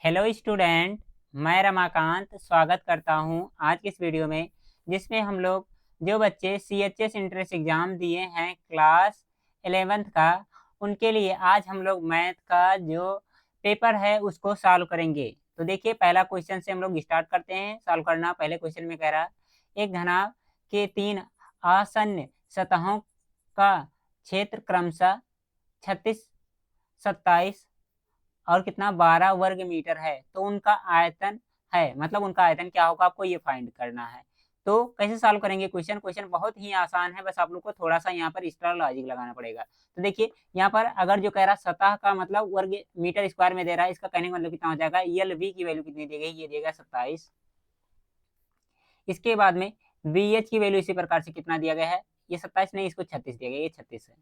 Hello student, मैं रमाकांत स्वागत करता हूं आज की इस वीडियो में, जिसमें हम लोग जो बच्चे CHS एंट्रेंस एग्ज़ाम दिए हैं क्लास 11th का, उनके लिए आज हम लोग मैथ का जो पेपर है उसको सॉल्व करेंगे। तो देखिए, पहला क्वेश्चन से हम लोग स्टार्ट करते हैं सॉल्व करना। पहले क्वेश्चन में कह रहा एक घनाभ के 3 आसन्न सतहों का क्षेत्र क्रमशः 36, 27 और कितना 12 वर्ग मीटर है, तो उनका आयतन है, मतलब उनका आयतन क्या होगा आपको ये फाइंड करना है। तो कैसे सॉल्व करेंगे क्वेश्चन? क्वेश्चन बहुत ही आसान है, बस आप लोग को थोड़ा सा यहाँ पर एक्स्ट्रा लॉजिक लगाना पड़ेगा। तो देखिए, यहाँ पर अगर जो कह रहा सतह का मतलब वर्ग मीटर स्क्वायर में दे रहा है, इसका कहने का मतलब कितना हो जाएगा, यल वी की वैल्यू कितनी दी गई, ये देगा 27। इसके बाद में बी एच की वैल्यू इसी प्रकार से कितना दिया गया है, ये 27 नहीं, इसको 36 दिया गया, ये 36 है,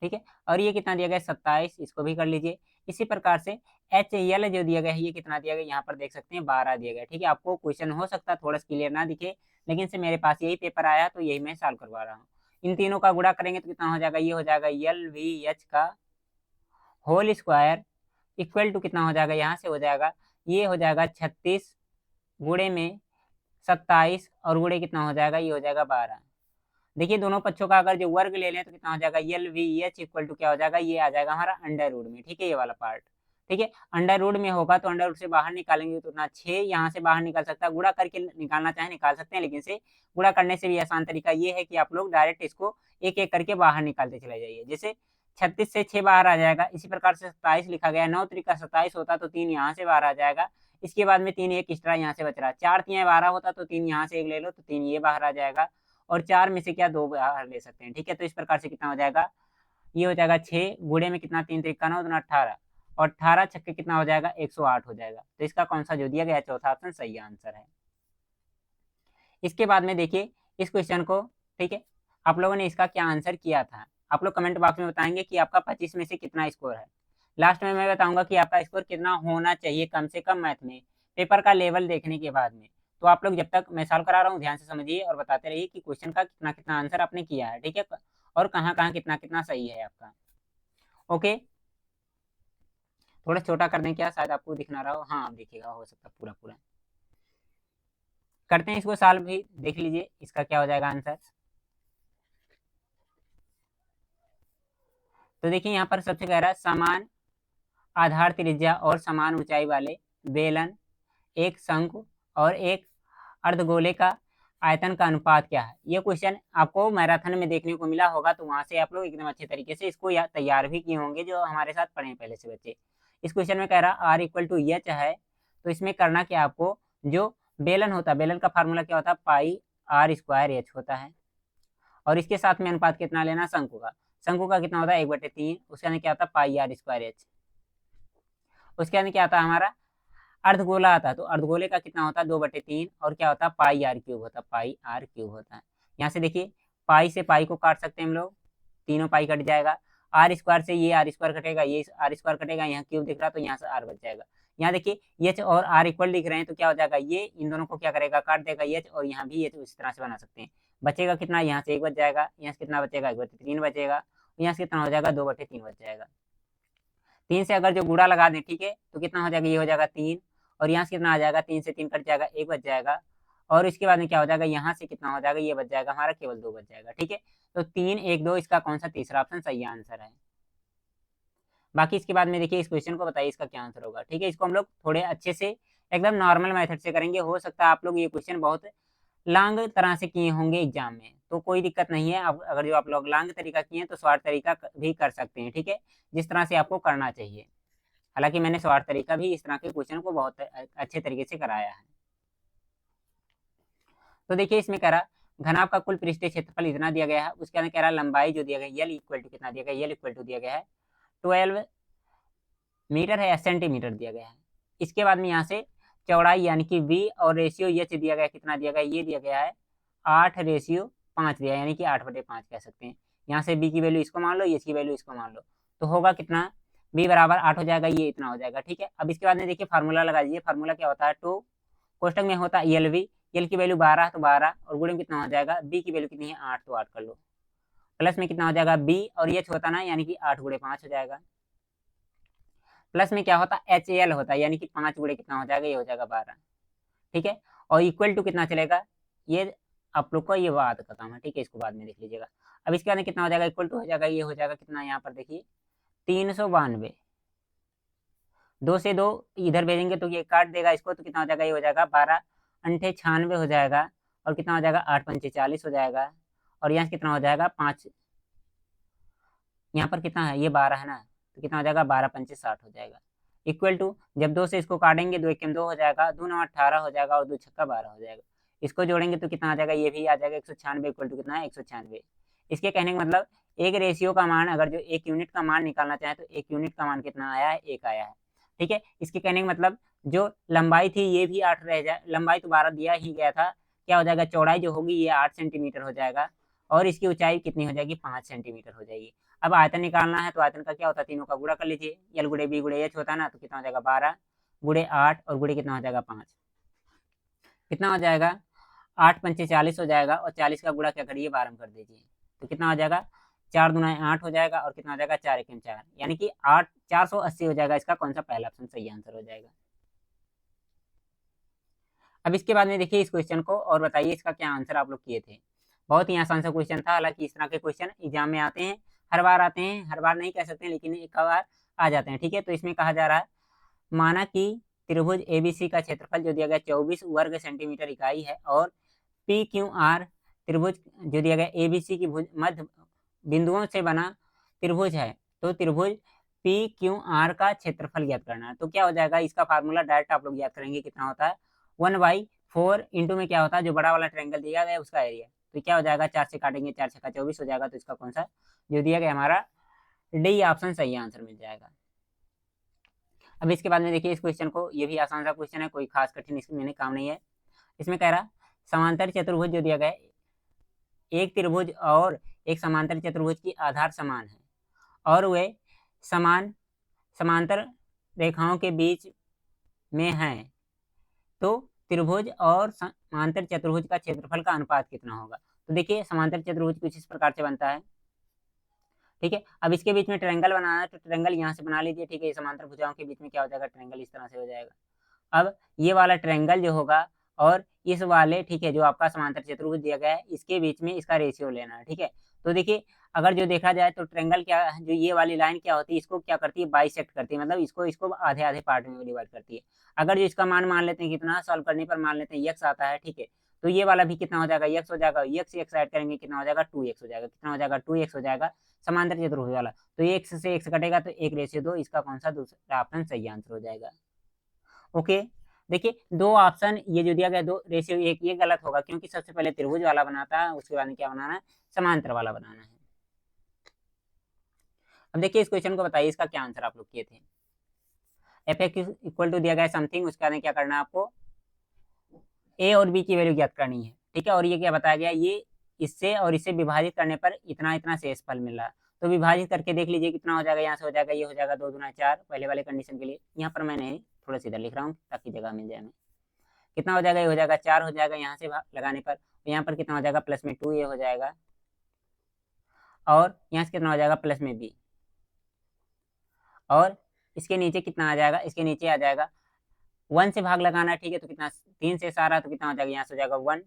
ठीक है। और ये कितना दिया गया है 27, इसको भी कर लीजिए। इसी प्रकार से एच एल जो दिया गया है, ये कितना दिया गया, यहाँ पर देख सकते हैं 12 दिया गया है, ठीक है। आपको क्वेश्चन हो सकता है थोड़ा सा क्लियर ना दिखे, लेकिन से मेरे पास यही पेपर आया तो यही मैं सॉल्व करवा रहा हूँ। इन तीनों का गुणा करेंगे तो कितना हो जाएगा, ये हो जाएगा एल वी एच का होल स्क्वायर इक्वल टू कितना हो जाएगा, यहाँ से हो जाएगा, ये हो जाएगा 36 गुणे में 27 और गुणे कितना हो जाएगा, ये हो जाएगा 12। देखिए, दोनों पक्षों का अगर जो वर्ग ले लें तो कितना हो जाएगा, L V H equal to क्या हो जाएगा, ये आ जाएगा हमारा अंडर रूट में, ठीक है, ये वाला पार्ट, ठीक है। अंडर रूट में होगा तो अंडर रूट से बाहर निकालेंगे तो ना 6 यहाँ से बाहर निकल सकता है, गुणा करके निकालना चाहे निकाल सकते हैं, लेकिन से गुणा करने से भी आसान तरीका ये है कि आप लोग डायरेक्ट इसको एक एक करके बाहर निकालते चले जाइए। जैसे 36 से 6 बाहर आ जाएगा, इसी प्रकार से 27 लिखा गया, 9 तरीका 27 होता तो 3 यहाँ से बाहर आ जाएगा, इसके बाद में 3 एक एक्स्ट्रा यहाँ से बच रहा है, 4 3 12 होता तो 3 यहाँ से एक ले लो तो 3 ये बाहर आ जाएगा, और 4 में से क्या 2 बाहर ले सकते हैं, ठीक है। तो इस प्रकार से कितना हो जाएगा, ये हो जाएगा 6 गुणे में कितना 3 3 9 18, और 18 छक्के कितना हो जाएगा 108 हो जाएगा। तो इसका कौन सा जो दिया गया चौथा ऑप्शन सही आंसर है। इसके बाद में देखिए इस क्वेश्चन को, ठीक है, आप लोगों ने इसका क्या आंसर किया था, आप लोग कमेंट बॉक्स में बताएंगे कि आपका 25 में से कितना स्कोर है। लास्ट में मैं बताऊंगा कि आपका स्कोर कितना होना चाहिए कम से कम मैथ में, पेपर का लेवल देखने के बाद में। तो आप लोग जब तक मैं सॉल्व करा रहा हूँ ध्यान से समझिए और बताते रहिए कि क्वेश्चन का कितना कितना आंसर आपने किया है, ठीक है, और कहाँ कहाँ कितना कितना सही है आपका। ओके, थोड़ा छोटा कर दें क्या, शायद आपको दिख ना रहा हो, हाँ देखिएगा, हो सकता पूरा पूरा करते हैं इसको सॉल्व भी, देख लीजिए इसका क्या हो जाएगा आंसर। तो देखिए यहाँ पर सबसे कह रहा है समान आधार त्रिज्या और समान ऊंचाई वाले बेलन, एक शंकु और एक अर्धगोले का आयतन का अनुपात क्या है। ये क्वेश्चन आपको मैराथन में देखने को मिला होगा, तो वहां से आप लोग एकदम अच्छे तरीके से इसको तैयार भी किए होंगे जो हमारे साथ पढ़े हैं पहले से बच्चे। इस क्वेश्चन में कह रहा आर इक्वल टू एच है, तो इसमें करना क्या आपको, जो बेलन होता है, बेलन का फार्मूला क्या होता है, पाई आर स्क्वायर एच होता है, और इसके साथ में अनुपात कितना लेना शंकु का, शंकु का कितना होता है 1/3, उसके अंदर क्या होता है पाई आर स्क्वायर एच, उसके अंदर क्या आता है हमारा अर्धगोला आता है, तो अर्धगोले का कितना होता है 2/3, और क्या होता है पाई आर क्यूब होता है, पाई आर क्यूब होता है। यहाँ से देखिए पाई से पाई को काट सकते हैं हम लोग, तीनों पाई कट जाएगा, आर स्क्वायर से ये आर स्क्वायर कटेगा, ये आर स्क्वायर कटेगा, यहाँ क्यूब दिख रहा तो यहाँ से आर बच जाएगा। यहाँ देखिए एच और आर इक्वल दिख रहे हैं, तो क्या हो जाएगा, ये इन दोनों को क्या करेगा काट देगा एच, और यहाँ भी एच उस तरह से बना सकते हैं। बचेगा कितना, यहाँ से 1 बच जाएगा, यहाँ से कितना बचेगा 1/3 बचेगा, यहाँ से कितना हो जाएगा 2/3 बच जाएगा। 3 से अगर जो गुणा लगा दें, ठीक है, तो कितना हो जाएगा, ये हो जाएगा 3, और यहाँ से कितना आ जाएगा, 3 से 3 कट जाएगा, 1 बच जाएगा, और इसके बाद में क्या हो जाएगा, यहाँ से कितना हो जाएगा, ये बच जाएगा हमारा केवल 2 बच जाएगा, ठीक है। तो 3 1 2 इसका कौन सा तीसरा ऑप्शन सही आंसर है। बाकी इसके बाद में देखिए इस क्वेश्चन को बताइए इसका क्या आंसर होगा, ठीक है। इसको हम लोग थोड़े अच्छे से एकदम नॉर्मल मेथड से करेंगे, हो सकता है आप लोग ये क्वेश्चन बहुत लॉन्ग तरह से किए होंगे एग्जाम में, तो कोई दिक्कत नहीं है, अब अगर जो आप लोग लॉन्ग तरीका किए हैं तो शॉर्ट तरीका भी कर सकते हैं, ठीक है, जिस तरह से आपको करना चाहिए। हालांकि मैंने शॉर्ट तरीका भी इस तरह के क्वेश्चन को बहुत अच्छे तरीके से कराया है। तो देखिए इसमें कह रहा घनाभ का कुल पृष्ठीय क्षेत्रफल इतना दिया गया है, उसके अंदर कह रहा लंबाई जो दिया गया यल इक्वल टू कितना दिया गया, यल इक्वल टू दिया गया है 12 मीटर है या सेंटीमीटर दिया गया है। इसके बाद में यहाँ से चौड़ाई यानी कि वी और रेशियो एच दिया गया, कितना दिया गया, ये दिया गया है 8:5 दिया, यानी कि 8/5 कह सकते हैं। यहाँ से बी की वैल्यू इसको मान लो, एच की वैल्यू इसको मान लो, तो होगा कितना, बी बराबर 8 हो जाएगा, ये इतना हो जाएगा, ठीक है। अब इसके बाद में देखिए फार्मूला लगा दीजिए, फार्मूला क्या होता है, टू कोष्टक में होता है एल वी, एल की वैल्यू 12 तो 12, और गुणे में कितना हो जाएगा, बी की वैल्यू कितनी है 8 तो 8 कर लो, प्लस में कितना हो जाएगा बी और एच होता ना, यानी कि 8 × 5 हो जाएगा, प्लस में क्या होता है HAL होता है, यानी कि 5 गुणे कितना हो जाएगा, ये हो जाएगा 12। ठीक है, और इक्वल टू कितना चलेगा, ये आप लोग को ये बात का काम है, ठीक है, इसको बाद में देख लीजिएगा। अब इसके बाद में कितना हो जाएगा, इक्वल टू हो जाएगा, ये हो जाएगा कितना, यहाँ पर देखिए 392। 2 से 2 इधर भेजेंगे तो ये काट देगा इसको, तो कितना हो जाएगा, ये हो जाएगा 12 अंठे 96 हो जाएगा, और कितना हो जाएगा 8 पंचे 40 हो जाएगा, और यहाँ से कितना हो जाएगा 5, यहाँ पर कितना है, ये 12 है ना, तो कितना हो जाएगा 12 पंचे 60 हो जाएगा। इक्वल टू जब 2 से इसको काटेंगे, 2 एकम 2 हो जाएगा, 2 9 18 हो जाएगा, और 2 छक्का 12 हो जाएगा। इसको जोड़ेंगे तो कितना आ जाएगा, ये भी आ जाएगा 196 इक्वल टू कितना है 196। इसके कहने का मतलब एक रेशियो का मान, अगर जो एक यूनिट का मान निकालना चाहे तो एक यूनिट का मान कितना आया है, 1 आया है। ठीक है, इसके कहने का मतलब जो लंबाई थी ये भी 8 रह जाए, लंबाई तो 12 दिया ही गया था, क्या हो जाएगा, चौड़ाई जो होगी ये 8 सेंटीमीटर हो जाएगा, और इसकी ऊंचाई कितनी हो जाएगी, 5 सेंटीमीटर हो जाएगी। अब आयतन निकालना है तो आयतन का क्या होता है, तीनों का गुणा कर लीजिए, यल गुणे बी गुणे एच होता है ना, तो कितना हो जाएगा 12 गुणे 8 और गुणे कितना हो जाएगा 5, कितना हो जाएगा 8 पंचे 40 हो जाएगा, और 40 का गुणा क्या करिए 12 में कर दीजिए, तो कितना हो जाएगा 4 दूना 8 हो जाएगा, और कितना हो जाएगा 4 एकम 4, यानी कि 8 480 हो जाएगा। इसका कौन सा पहला ऑप्शन सही आंसर हो जाएगा। अब इसके बाद में देखिए इस क्वेश्चन को और बताइए इसका क्या आंसर आप लोग किए थे। बहुत ही आसान सा क्वेश्चन था, हालांकि इस तरह के क्वेश्चन एग्जाम में आते हैं, हर बार आते हैं, हर बार नहीं कह सकते लेकिन एक बार आ जाते हैं। ठीक है, तो इसमें कहा जा रहा है, माना कि त्रिभुज एबीसी का क्षेत्रफल जो दिया गया 24 वर्ग सेंटीमीटर इकाई है, और पी क्यू आर त्रिभुज जो दिया गया एबीसी की मध्य बिंदुओं से बना त्रिभुज है, तो त्रिभुज पी क्यू आर का क्षेत्रफल ज्ञात करना है। तो क्या हो जाएगा, इसका फार्मूला डायरेक्ट आप लोग याद करेंगे, कितना होता है 1/4 इंटू में क्या होता है, जो बड़ा वाला ट्रायंगल दिया गया है उसका एरिया, तो क्या हो जाएगा 4 से काटेंगे, 4 छक्का 24 हो जाएगा, तो इसका कौन सा जो दिया गया हमारा डी ऑप्शन सही आंसर मिल जाएगा। अब इसके बाद में देखिए इस क्वेश्चन को, ये भी आसान सा क्वेश्चन है, कोई खास कठिन इसमें मैंने काम नहीं है। इसमें कह रहा समांतर चतुर्भुज जो दिया गया है, एक त्रिभुज और एक समांतर चतुर्भुज की आधार समान है, और वे समांतर रेखाओं के बीच में हैं, तो त्रिभुज और समांतर चतुर्भुज का क्षेत्रफल का अनुपात कितना होगा। तो देखिए समांतर चतुर्भुज कुछ इस प्रकार से बनता है। ठीक है, अब इसके बीच में ट्रायंगल बनाना है, तो ट्रायंगल यहाँ से बना लीजिए। ठीक है, समांतर भुजाओं के बीच में क्या हो जाएगा, ट्रायंगल इस तरह से हो जाएगा। अब ये वाला ट्रायंगल जो होगा और इस वाले, ठीक है, जो आपका समांतर चतुर्भुज दिया गया है, इसके बीच में इसका रेशियो लेना है। ठीक है, तो देखिए अगर जो देखा जाए तो ट्रायंगल क्या, जो ये वाली लाइन क्या होती है, इसको क्या करती है, बाइसेक्ट करती है, मतलब इसको आधे आधे पार्ट में डिवाइड करती है। अगर जो इसका मान लेते हैं कितना, सॉल्व करने पर मान लेते हैं यक्स आता है, ठीक है, तो ये वाला भी कितना हो जाएगा, यक्स हो जाएगा, यक्स यक्स ऐड करेंगे कितना हो जाएगा 2x हो जाएगा, कितना हो जाएगा 2x हो जाएगा समांतर चतुर्भुज वाला। तो ये x से x कटेगा तो 1/2, इसका कौन सा दूसरा ऑप्शन सही आंसर हो जाएगा। ओके, देखिए दो ऑप्शन ये जो दिया गया 2/1, ये गलत होगा, क्योंकि सबसे पहले त्रिभुज वाला बनाता है, उसके बाद में क्या बनाना है, समांतर वाला बनाना है। अब देखिए इस क्वेश्चन को बताइए, इसका क्या आंसर आप लोग किए थे। एफ एक्स इक्वल टू दिया गया समथिंग, उसके बाद में क्या करना है आपको, ए और बी की वैल्यू ज्ञात करनी है। ठीक है, और ये क्या बताया गया, ये इससे और इससे विभाजित करने पर इतना इतना शेषफल मिल रहा है, तो विभाजित करके देख लीजिए कितना हो जाएगा, यहाँ से हो जाएगा, ये हो जाएगा 2 दूना 4 पहले वाले कंडीशन के लिए। यहाँ पर मैंने थोड़ा सा इधर लिख रहा हूँ ताकि जगह मिल जाए हमें। कितना हो जाएगा, ये हो जाएगा 4 हो जाएगा यहाँ से लगाने पर, तो यहाँ पर कितना हो जाएगा प्लस में 2a हो जाएगा, और यहाँ से कितना हो जाएगा प्लस में b, और इसके नीचे कितना आ जाएगा, इसके नीचे आ जाएगा 1 से भाग लगाना है। ठीक है, तो कितना 3 से सारा, तो कितना हो जाएगा, यहाँ से हो जाएगा 1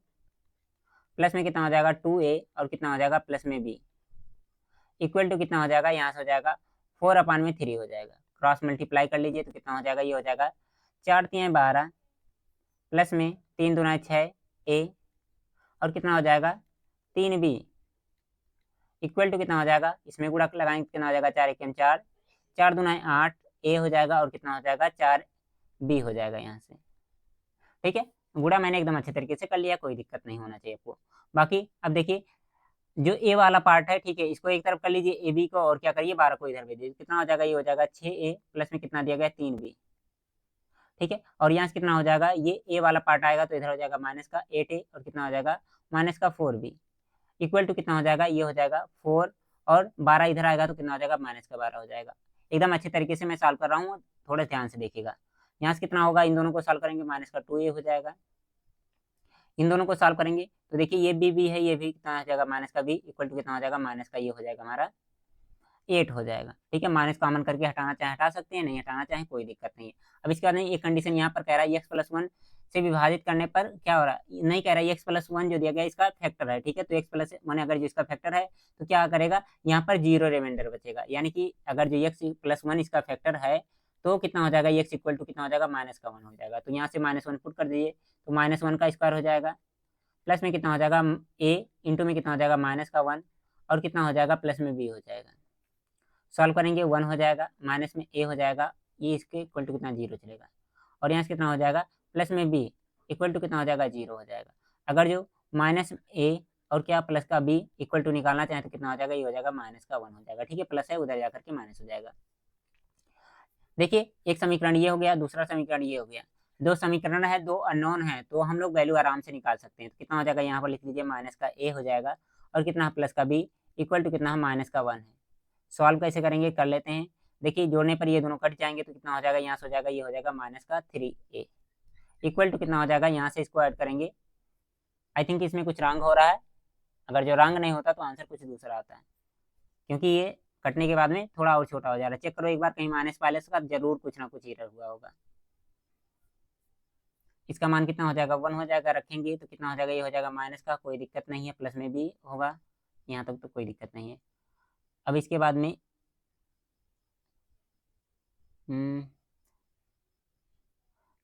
प्लस में कितना हो जाएगा 2a, और कितना हो जाएगा प्लस में b इक्वल टू कितना हो जाएगा, यहाँ से हो जाएगा 4/3 हो जाएगा। क्रॉस मल्टीप्लाई कर लीजिए तो कितना हो जाएगा, ये हो जाएगा 4 3 12 प्लस में 3 दूना 6a, और कितना हो जाएगा 3b इक्वल टू कितना हो जाएगा, इसमें गुणा लगाएंगे कितना हो जाएगा 4 एकम 4, 4 दूना 8 a हो जाएगा, और कितना हो जाएगा 4b हो जाएगा यहाँ से। ठीक है, गुणा मैंने एकदम अच्छे तरीके से कर लिया, कोई दिक्कत नहीं होना चाहिए आपको। बाकी अब देखिए जो ए वाला पार्ट है, ठीक है, इसको एक तरफ कर लीजिए ए बी को, और क्या करिए 12 को इधर भेज दीजिए, कितना हो जाएगा, ये हो जाएगा 6a प्लस में कितना दिया गया 3b। ठीक है, और यहाँ से कितना हो जाएगा, ये ए वाला पार्ट आएगा तो इधर हो जाएगा माइनस का 8a, और कितना हो जाएगा माइनस का 4b इक्वल टू कितना हो जाएगा, ये हो जाएगा 4, और 12 इधर आएगा तो कितना हो जाएगा माइनस का 12 हो जाएगा। एकदम अच्छे तरीके से मैं सॉल्व कर रहा हूँ, थोड़े ध्यान से देखिएगा। यहाँ से कितना होगा, इन दोनों को सॉल्व करेंगे माइनस का 2a हो जाएगा, इन दोनों को सॉल्व करेंगे तो देखिए ये बी है, ये भी कितना हो जाएगा माइनस का b इक्वल टू कितना हो जाएगा माइनस का, ये हो जाएगा हमारा 8 हो जाएगा। ठीक है, माइनस कॉमन करके हटाना चाहे हटा सकते हैं, नहीं हटाना चाहे कोई दिक्कत नहीं है। अब इसके बाद में एक कंडीशन यहाँ पर कह रहा है x प्लस 1 से विभाजित करने पर क्या हो रहा है, नहीं कह रहा है x प्लस 1 जो दिया गया इसका फैक्टर है। ठीक है, तो x प्लस 1 अगर जो इसका फैक्टर है तो क्या करेगा, यहाँ पर 0 रिमाइंडर बचेगा, यानी कि अगर जो x प्लस 1 इसका फैक्टर है तो कितना हो जाएगा, x इक्वल टू कितना हो जाएगा, माइनस का 1 हो जाएगा। तो यहाँ से -1 पुट कर दीजिए, तो -1 का स्क्वायर हो जाएगा, प्लस में कितना हो जाएगा a, इंटू में कितना हो जाएगा -1, और कितना हो जाएगा प्लस में b हो जाएगा। सॉल्व करेंगे 1 हो जाएगा, माइनस में a हो जाएगा, ये इसके इक्वल टू कितना 0 चलेगा, और यहाँ से कितना हो जाएगा प्लस में b इक्वल टू कितना हो जाएगा 0 हो जाएगा। अगर जो माइनस a और क्या प्लस का b इक्वल टू निकालना चाहें तो कितना हो जाएगा, ये हो जाएगा माइनस का 1 हो जाएगा। ठीक है, प्लस है उधर जाकर के माइनस हो जाएगा। देखिए एक समीकरण ये हो गया, दूसरा समीकरण ये हो गया, दो समीकरण है, दो अननोन है, तो हम लोग वैल्यू आराम से निकाल सकते हैं। तो कितना हो जाएगा, यहाँ पर लिख लीजिए माइनस का a हो जाएगा, और कितना प्लस का b इक्वल टू कितना है माइनस का 1 है। सॉल्व कैसे करेंगे कर लेते हैं। देखिए जोड़ने पर ये दोनों कट जाएंगे तो कितना हो जाएगा, यहाँ से हो जाएगा, ये हो जाएगा माइनस का 3a इक्वल टू कितना हो जाएगा, यहाँ से इसको ऐड करेंगे। आई थिंक इसमें कुछ रॉन्ग हो रहा है, अगर जो रॉन्ग नहीं होता तो आंसर कुछ दूसरा आता है, क्योंकि ये कटने के बाद में थोड़ा और छोटा हो जा रहा है। चेक करो एक बार, कहीं माइनस वाइनस का जरूर कुछ ना कुछ एरर हुआ होगा। इसका मान कितना हो जाएगा 1 हो जाएगा, रखेंगे तो कितना हो जाएगा, ये हो जाएगा माइनस का, कोई दिक्कत नहीं है, प्लस में भी होगा, यहाँ तक तो कोई दिक्कत नहीं है। अब इसके बाद में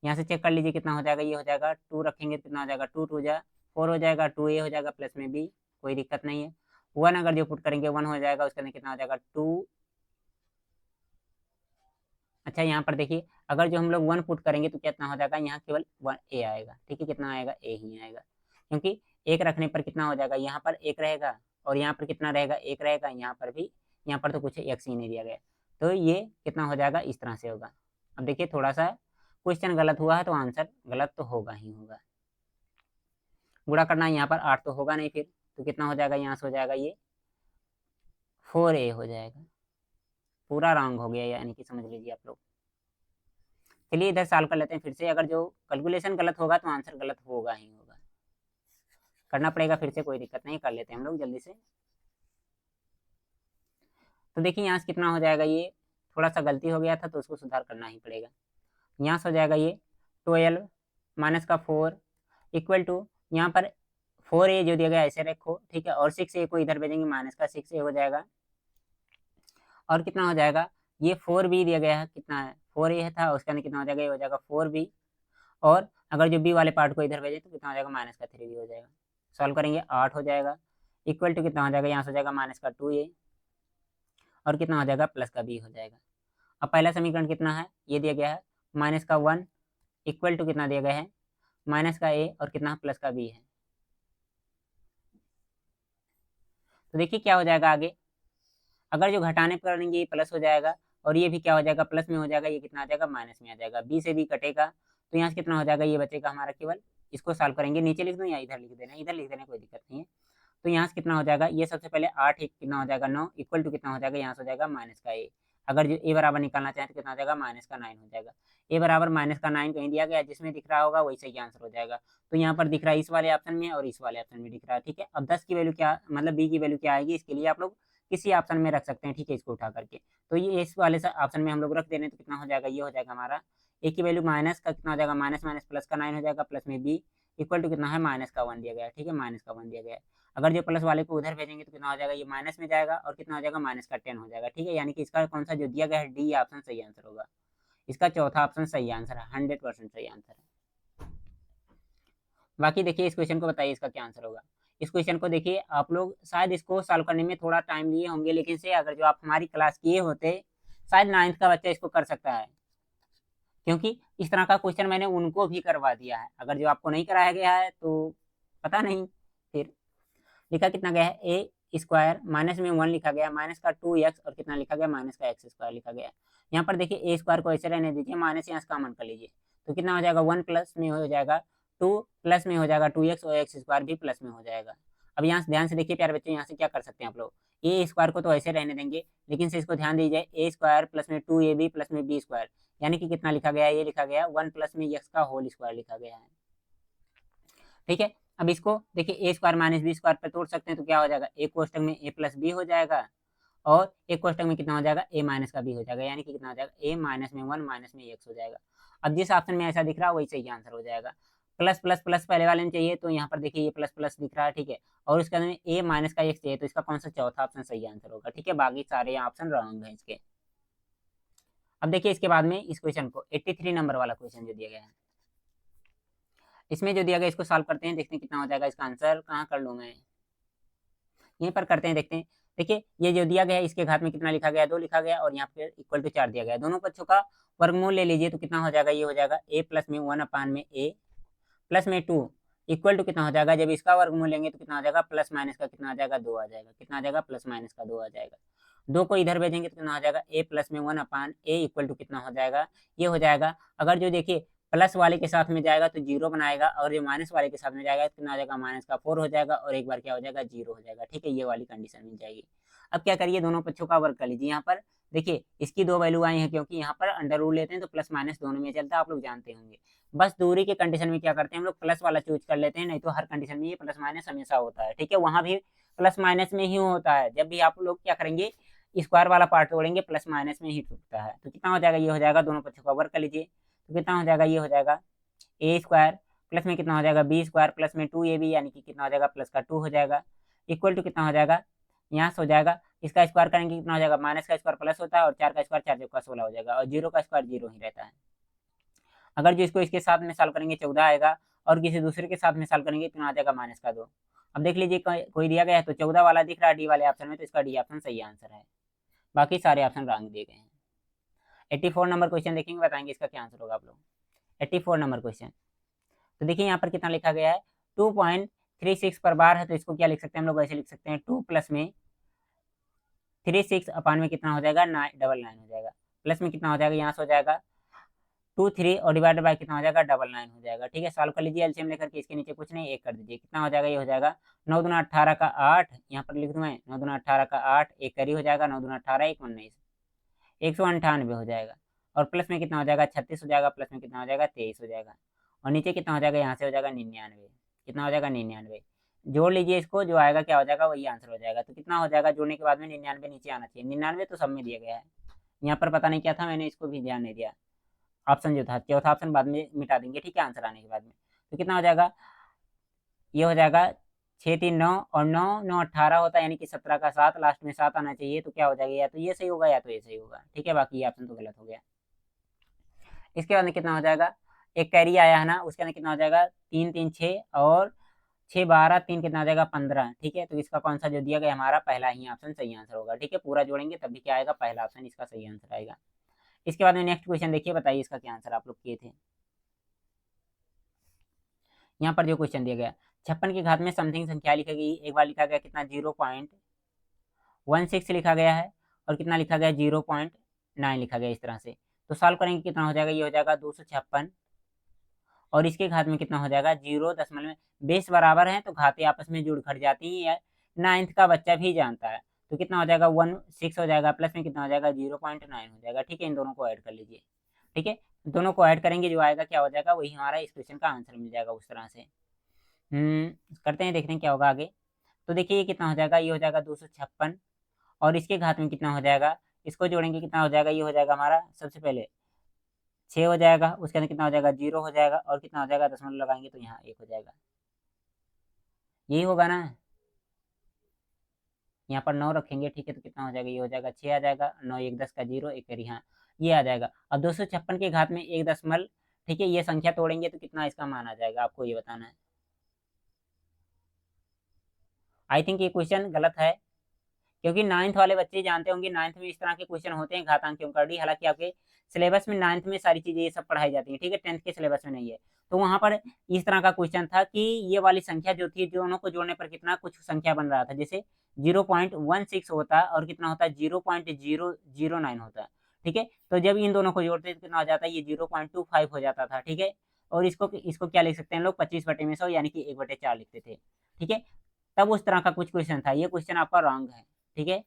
यहाँ से चेक कर लीजिए कितना हो जाएगा, ये हो जाएगा 2 रखेंगे तो कितना हो जाएगा, 2 2 जा 4 हो जाएगा, 2a हो जाएगा, प्लस में b कोई दिक्कत नहीं है। 1 अगर जो पुट करेंगे 1 हो जाएगा, उसके अंदर कितना हो जाएगा 2। अच्छा यहाँ पर देखिए, अगर जो हम लोग 1 पुट करेंगे तो कितना हो जाएगा, यहाँ केवल 1a आएगा। ठीक है, कितना आएगा, a ही आएगा, क्योंकि एक रखने पर कितना हो जाएगा, यहाँ पर एक रहेगा, और यहाँ पर कितना रहेगा, एक रहेगा, यहाँ पर भी, यहाँ पर तो कुछ x ही नहीं दिया गया, तो ये कितना हो जाएगा, इस तरह से होगा। अब देखिए थोड़ा सा क्वेश्चन गलत हुआ है तो आंसर गलत तो होगा ही होगा। गुणा करना है यहाँ पर 8 तो होगा नहीं, फिर तो कितना हो जाएगा, यहाँ से हो जाएगा ये 4a हो जाएगा, पूरा रॉन्ग हो गया, यानी कि समझ लीजिए आप लोग। चलिए इधर सॉल्व कर लेते हैं फिर से, अगर जो कैलकुलेशन गलत होगा तो आंसर गलत होगा ही होगा, करना पड़ेगा फिर से, कोई दिक्कत नहीं, कर लेते हैं हम लोग जल्दी से। तो देखिए यहाँ से कितना हो जाएगा, ये थोड़ा सा गलती हो गया था तो उसको सुधार करना ही पड़ेगा। यहाँ से हो जाएगा ये 12 माइनस का 4 इक्वल टू, यहाँ पर 4a जो दिया गया ऐसे रखो, ठीक है, और 6a को इधर भेजेंगे, माइनस का 6a हो जाएगा, और कितना हो जाएगा, ये 4b दिया गया है, कितना है 4a था, उसके अंदर कितना हो जाएगा, ये हो जाएगा 4b, और अगर जो b वाले पार्ट को इधर भेजे तो कितना हो जाएगा, माइनस का 3b हो जाएगा। सॉल्व करेंगे 8 हो जाएगा, इक्वल टू कितना हो जाएगा, यहाँ से हो जाएगा माइनस का 2a, और कितना हो जाएगा प्लस का b हो जाएगा। अब पहला समीकरण कितना है, ये दिया गया है माइनस का 1 इक्वल टू कितना दिया गया है, माइनस का a, और कितना प्लस का b है। तो देखिए क्या हो जाएगा आगे, अगर जो घटाने पर करेंगे ये प्लस हो जाएगा, और ये भी क्या हो जाएगा, प्लस में हो जाएगा, ये कितना आ जाएगा, माइनस में आ जाएगा, b से b कटेगा, तो यहाँ से कितना हो जाएगा, ये बचेगा हमारा केवल, इसको सॉल्व करेंगे, नीचे लिख दूँ या इधर लिख देना, इधर लिख देना कोई दिक्कत नहीं है। तो यहाँ से कितना हो जाएगा, ये सबसे पहले 8 एक कितना हो जाएगा 9 इक्वल टू कितना हो जाएगा, यहाँ से हो जाएगा माइनस का a, अगर जो a बराबर निकालना चाहें तो कितना हो जाएगा, माइनस का 9 हो जाएगा। a बराबर माइनस का 9 कहीं दिया गया, जिसमें दिख रहा होगा वही सही आंसर हो जाएगा। तो यहाँ पर दिख रहा है इस वाले ऑप्शन में और इस वाले ऑप्शन में दिख रहा है। ठीक है, अब 10 की वैल्यू क्या, मतलब b की वैल्यू क्या आएगी, इसके लिए आप लोग किसी ऑप्शन में रख सकते हैं। ठीक है, इसको उठा करके, तो ये इस वाले ऑप्शन में हम लोग रख देने, तो कितना हो जाएगा, ये हो जाएगा हमारा a की वैल्यू माइनस का कितना हो जाएगा, माइनस माइनस प्लस का 9 हो जाएगा, प्लस में b इक्वल टू कितना है, माइनस का 1 दिया गया है। ठीक है, माइनस का 1 दिया गया है, अगर जो प्लस वाले को उधर भेजेंगे तो कितना हो जाएगा, ये माइनस में जाएगा, और कितना हो जाएगा, माइनस का 10 हो जाएगा। ठीक है, यानी कि इसका कौन सा जो दिया गया है, डी ऑप्शन सही आंसर होगा, इसका चौथा ऑप्शन सही आंसर है, 100% सही आंसर है। बाकी देखिए इस क्वेश्चन को बताइए इसका क्या आंसर होगा। इस क्वेश्चन को देखिए आप लोग शायद इसको सॉल्व करने में थोड़ा टाइम लिए होंगे, लेकिन से अगर जो आप हमारी क्लास किए होते, शायद 9th का बच्चा इसको कर सकता है, क्योंकि इस तरह का क्वेश्चन मैंने उनको भी करवा दिया है। अगर जो आपको नहीं कराया गया है तो पता नहीं। फिर लिखा कितना गया है, ए स्क्वायर माइनस में 1 लिखा गया, माइनस का 2x, और कितना लिखा गया, माइनस का एक्स स्क्वायर लिखा गया। यहाँ पर देखिए ए स्क्वायर को ऐसे रहने दीजिए, माइनस यहाँ से कॉमन कर लीजिए, तो कितना हो जाएगा, 1 प्लस में हो जाएगा 2, प्लस में हो जाएगा 2x, और एक्स स्क्वायर भी प्लस में हो जाएगा। अब यहाँ से ध्यान से देखिए प्यारे बच्चों, यहाँ से क्या कर सकते हैं आप लोग, ए स्क्वायर को तो ऐसे रहने देंगे, लेकिन से इसको ध्यान दीजिए, ए स्क्वायर प्लस में 2ab प्लस में b स्क्वायर, यानी कि कितना लिखा गया है, ये लिखा गया 1 प्लस में x का होल स्क्वायर लिखा गया है। ठीक है, अब इसको देखिए ए स्क्वायर माइनस बी स्क्वायर पर तोड़ सकते हैं, तो क्या हो जाएगा, ए कोष्टक में ए प्लस बी हो जाएगा, और एक कोष्टक में कितना हो जाएगा, a माइनस का भी हो जाएगा, यानी कि कितना हो जाएगा, a माइनस में 1 माइनस में x हो जाएगा। अब जिस ऑप्शन में ऐसा दिख रहा है वही सही आंसर हो जाएगा। प्लस प्लस प्लस पहले वाले में चाहिए, तो यहाँ पर देखिए ये प्लस प्लस दिख रहा है, ठीक है, और उसके अंदर में a माइनस का x चाहिए, तो इसका कौन सा चौथा ऑप्शन सही आंसर होगा, ठीक है, बाकी सारे ऑप्शन रॉन्ग है इसके। अब देखिए इसके बाद में इस क्वेश्चन को 83 नंबर वाला क्वेश्चन जो दिया गया है, इसमें जो दिया गया इसको सॉल्व करते हैं, देखते हैं कितना हो जाएगा। इसका आंसर कहाँ कर लूँ मैं, यहीं पर करते हैं, देखते हैं। देखिए ये जो दिया गया है इसके घात में कितना लिखा गया, 2 लिखा गया, और यहाँ पे इक्वल टू 4 दिया गया है। दोनों पक्षों का वर्गमूल ले लीजिए, तो कितना हो जाएगा, ये हो जाएगा a प्लस में 1 अपान में a प्लस में 2 इक्वल टू कितना हो जाएगा, जब इसका वर्गमूल लेंगे तो कितना हो जाएगा, प्लस माइनस का कितना आ जाएगा, 2 आ जाएगा, कितना आ जाएगा, प्लस माइनस का 2 आ जाएगा। 2 को इधर भेजेंगे तो कितना हो जाएगा, a प्लस में 1 अपान a इक्वल टू कितना हो जाएगा, ये हो जाएगा। अगर जो देखिए प्लस वाले के साथ में जाएगा तो 0 बनाएगा, और जो माइनस वाले के साथ में जाएगा तो कितना आ जाएगा, माइनस का 4 हो जाएगा, और एक बार क्या हो जाएगा, 0 हो जाएगा, ठीक है, ये वाली कंडीशन मिल जाएगी। अब क्या करिए, दोनों पक्षों का वर्ग कर लीजिए। यहाँ पर देखिए इसकी 2 वैल्यू आई है, क्योंकि यहाँ पर अंडर रूल लेते हैं तो प्लस माइनस दोनों में चलता है, आप लोग जानते होंगे। बस दूरी के कंडीशन में क्या करते हैं हम लोग, प्लस वाला चूज कर लेते हैं, नहीं तो हर कंडीशन में ये प्लस माइनस हमेशा होता है, ठीक है, वहां भी प्लस माइनस में ही होता है। जब भी आप लोग क्या करेंगे, स्क्वायर वाला पार्ट तोड़ेंगे प्लस माइनस में ही टूटता है। तो कितना हो जाएगा, ये हो जाएगा, दोनों पक्षों का वर्ग कर लीजिए, तो कितना हो जाएगा, ये हो जाएगा a स्क्वायर प्लस में कितना हो जाएगा, b स्क्वायर प्लस में 2ab, यानी कि कितना हो जाएगा, प्लस का 2 हो जाएगा, इक्वल टू कितना हो जाएगा, यहाँ से हो जाएगा, इसका स्क्वायर करेंगे कितना हो जाएगा, माइनस का स्क्वायर प्लस होता है, और 4 का स्क्वायर 4 चौका 16 हो जाएगा, और 0 का स्क्वायर 0 ही रहता है। अगर जो इसको इसके साथ में सॉल्व करेंगे 14 आएगा, और किसी दूसरे के साथ में सॉल्व करेंगे कितना आ जाएगा, माइनस का 2। अब देख लीजिए कोई दिया गया है तो 14 वाला दिख रहा है डी वाले ऑप्शन में, तो इसका डी ऑप्शन सही आंसर है, बाकी सारे ऑप्शन रॉन्ग दिए गए हैं। 84 नंबर क्वेश्चन देखेंगे, बताएंगे इसका क्या आंसर होगा आप लोग। 84 नंबर क्वेश्चन, तो देखिए यहाँ पर कितना लिखा गया है, 2.36 पर बार है, तो इसको क्या लिख सकते हैं हम लोग, ऐसे लिख सकते हैं 2 प्लस में 36 अपान में कितना हो जाएगा, 999 हो जाएगा, प्लस में कितना हो जाएगा, यहाँ से हो जाएगा 2 3 और डिवाइडेड बाय कितना हो जाएगा, 99 हो जाएगा, ठीक है। सॉल्व कर लीजिए एलसीएम लेकर के, इसके नीचे कुछ नहीं, एक कर दीजिए, कितना हो जाएगा, ये हो जाएगा 9 दूना 18 का 8, यहाँ पर लिख दूँ मैं 9 दूना 18 का 8, एक करी हो जाएगा, 9 दूना 18 1 19 198 हो जाएगा, और प्लस में कितना हो जाएगा, 36 हो जाएगा, प्लस में कितना हो जाएगा, 23 हो जाएगा, और नीचे कितना हो जाएगा, यहाँ से हो जाएगा 99, कितना हो जाएगा 99, जोड़ लीजिए इसको, जो आएगा क्या हो जाएगा, वही आंसर हो जाएगा। तो कितना हो जाएगा, जोड़ने के बाद में 99 नीचे आना चाहिए, 99 तो सब में दिया गया है, यहाँ पर पता नहीं क्या था, मैंने इसको भी ध्यान नहीं दिया, ऑप्शन जो था चौथा ऑप्शन बाद में मिटा देंगे, ठीक है, आंसर आने के बाद में। तो कितना हो जाएगा, ये हो जाएगा 6 3 9, और 9 9 18 होता है, यानी कि 17 का 7, लास्ट में 7 आना चाहिए, तो क्या हो जाएगा, या तो ये सही होगा या तो ये सही होगा, ठीक है, बाकी ये ऑप्शन तो गलत हो गया। इसके बाद में कितना हो जाएगा, एक कैरी आया है ना, उसके अंदर कितना हो जाएगा, 3 3 6 और 6 12 3 कितना आ जाएगा, 15, ठीक है। तो इसका कौन सा जो दिया गया हमारा पहला ही ऑप्शन सही आंसर होगा, ठीक है, पूरा जोड़ेंगे तब भी क्या आएगा, पहला ऑप्शन इसका सही आंसर आएगा। इसके बाद में नेक्स्ट क्वेश्चन देखिए, बताइए इसका क्या आंसर आप लोग किए थे। यहाँ पर जो क्वेश्चन दिया गया, 56 के घात में समथिंग संख्या लिखी गई, एक बार लिखा गया कितना 0.16 लिखा गया है, और कितना लिखा गया 0.9 लिखा गया, इस तरह से। तो सॉल्व करेंगे कितना हो जाएगा, ये हो जाएगा 256, और इसके घात में कितना हो जाएगा 0 बेस बराबर है तो घातें आपस में जुड़ खड़ जाती हैं, 9th का बच्चा भी जानता है। तो कितना हो जाएगा 16 हो जाएगा, प्लस में कितना हो जाएगा 0.9 हो जाएगा, ठीक है। इन दोनों को ऐड कर लीजिए, ठीक है, दोनों को ऐड करेंगे, जो आएगा क्या हो जाएगा, वही हमारा इस क्वेश्चन का आंसर मिल जाएगा उस तरह से। करते हैं, देखते हैं क्या होगा आगे। तो देखिए ये कितना हो जाएगा, ये हो जाएगा 256, और इसके घात में कितना हो जाएगा, इसको जोड़ेंगे कितना हो जाएगा, ये हो जाएगा हमारा सबसे पहले 6 हो जाएगा, उसके अंदर कितना हो जाएगा 0 हो जाएगा, और कितना हो जाएगा दशमलव लगाएंगे तो यहाँ 1 हो जाएगा, यही होगा ना। यहाँ पर 9 रखेंगे, ठीक है, तो कितना हो जाएगा, ये हो जाएगा 6 आ जाएगा, 9 1 10 का 0 1 करी, हाँ ये आ जाएगा। अब 256 के घात में 1 दशमलव, ठीक है, ये संख्या तोड़ेंगे तो कितना इसका मान आ जाएगा, आपको ये बताना है। आई थिंक ये क्वेश्चन गलत है, क्योंकि 9th वाले बच्चे जानते होंगे, 9th में इस तरह के क्वेश्चन होते हैं घातांक क्यों करनी, हालांकि आपके सिलेबस में 9th में सारी चीजें ये सब पढ़ाई जाती है, ठीक है, 10th के सिलेबस में नहीं है। तो वहां पर इस तरह का क्वेश्चन था कि ये वाली संख्या जो थी, दोनों को जोड़ने पर कितना कुछ संख्या बन रहा था, जैसे 0.16 होता है, और कितना होता है 0.009 होता है, ठीक है। तो जब इन दोनों को जोड़ते तो कितना हो जाता है, ये 0.25 हो जाता था, ठीक है। और इसको इसको क्या लिख सकते हैं लोग, 25/100, यानी कि 1/4 लिखते थे, ठीक है। तब उस तरह का कुछ क्वेश्चन था, ये क्वेश्चन आपका रॉन्ग है, ठीक है।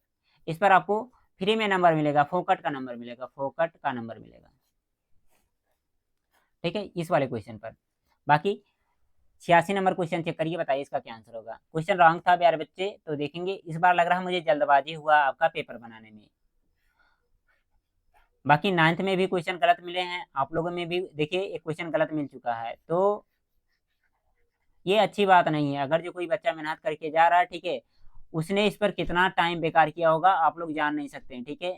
इस पर आपको फ्री में नंबर मिलेगा, फोकट का नंबर मिलेगा, फोकट का नंबर मिलेगा, ठीक है, इस वाले क्वेश्चन पर। बाकी 86 नंबर क्वेश्चन चेक करिए, बताइए इसका क्या आंसर होगा। क्वेश्चन रॉन्ग था प्यारे बच्चे, तो देखेंगे इस बार लग रहा है मुझे जल्दबाजी हुआ आपका पेपर बनाने में। बाकी 9th में भी क्वेश्चन गलत मिले हैं, आप लोगों में भी देखिए एक क्वेश्चन गलत मिल चुका है, तो ये अच्छी बात नहीं है। अगर जो कोई बच्चा मेहनत करके जा रहा है, ठीक है, उसने इस पर कितना टाइम बेकार किया होगा आप लोग जान नहीं सकते हैं, ठीक है,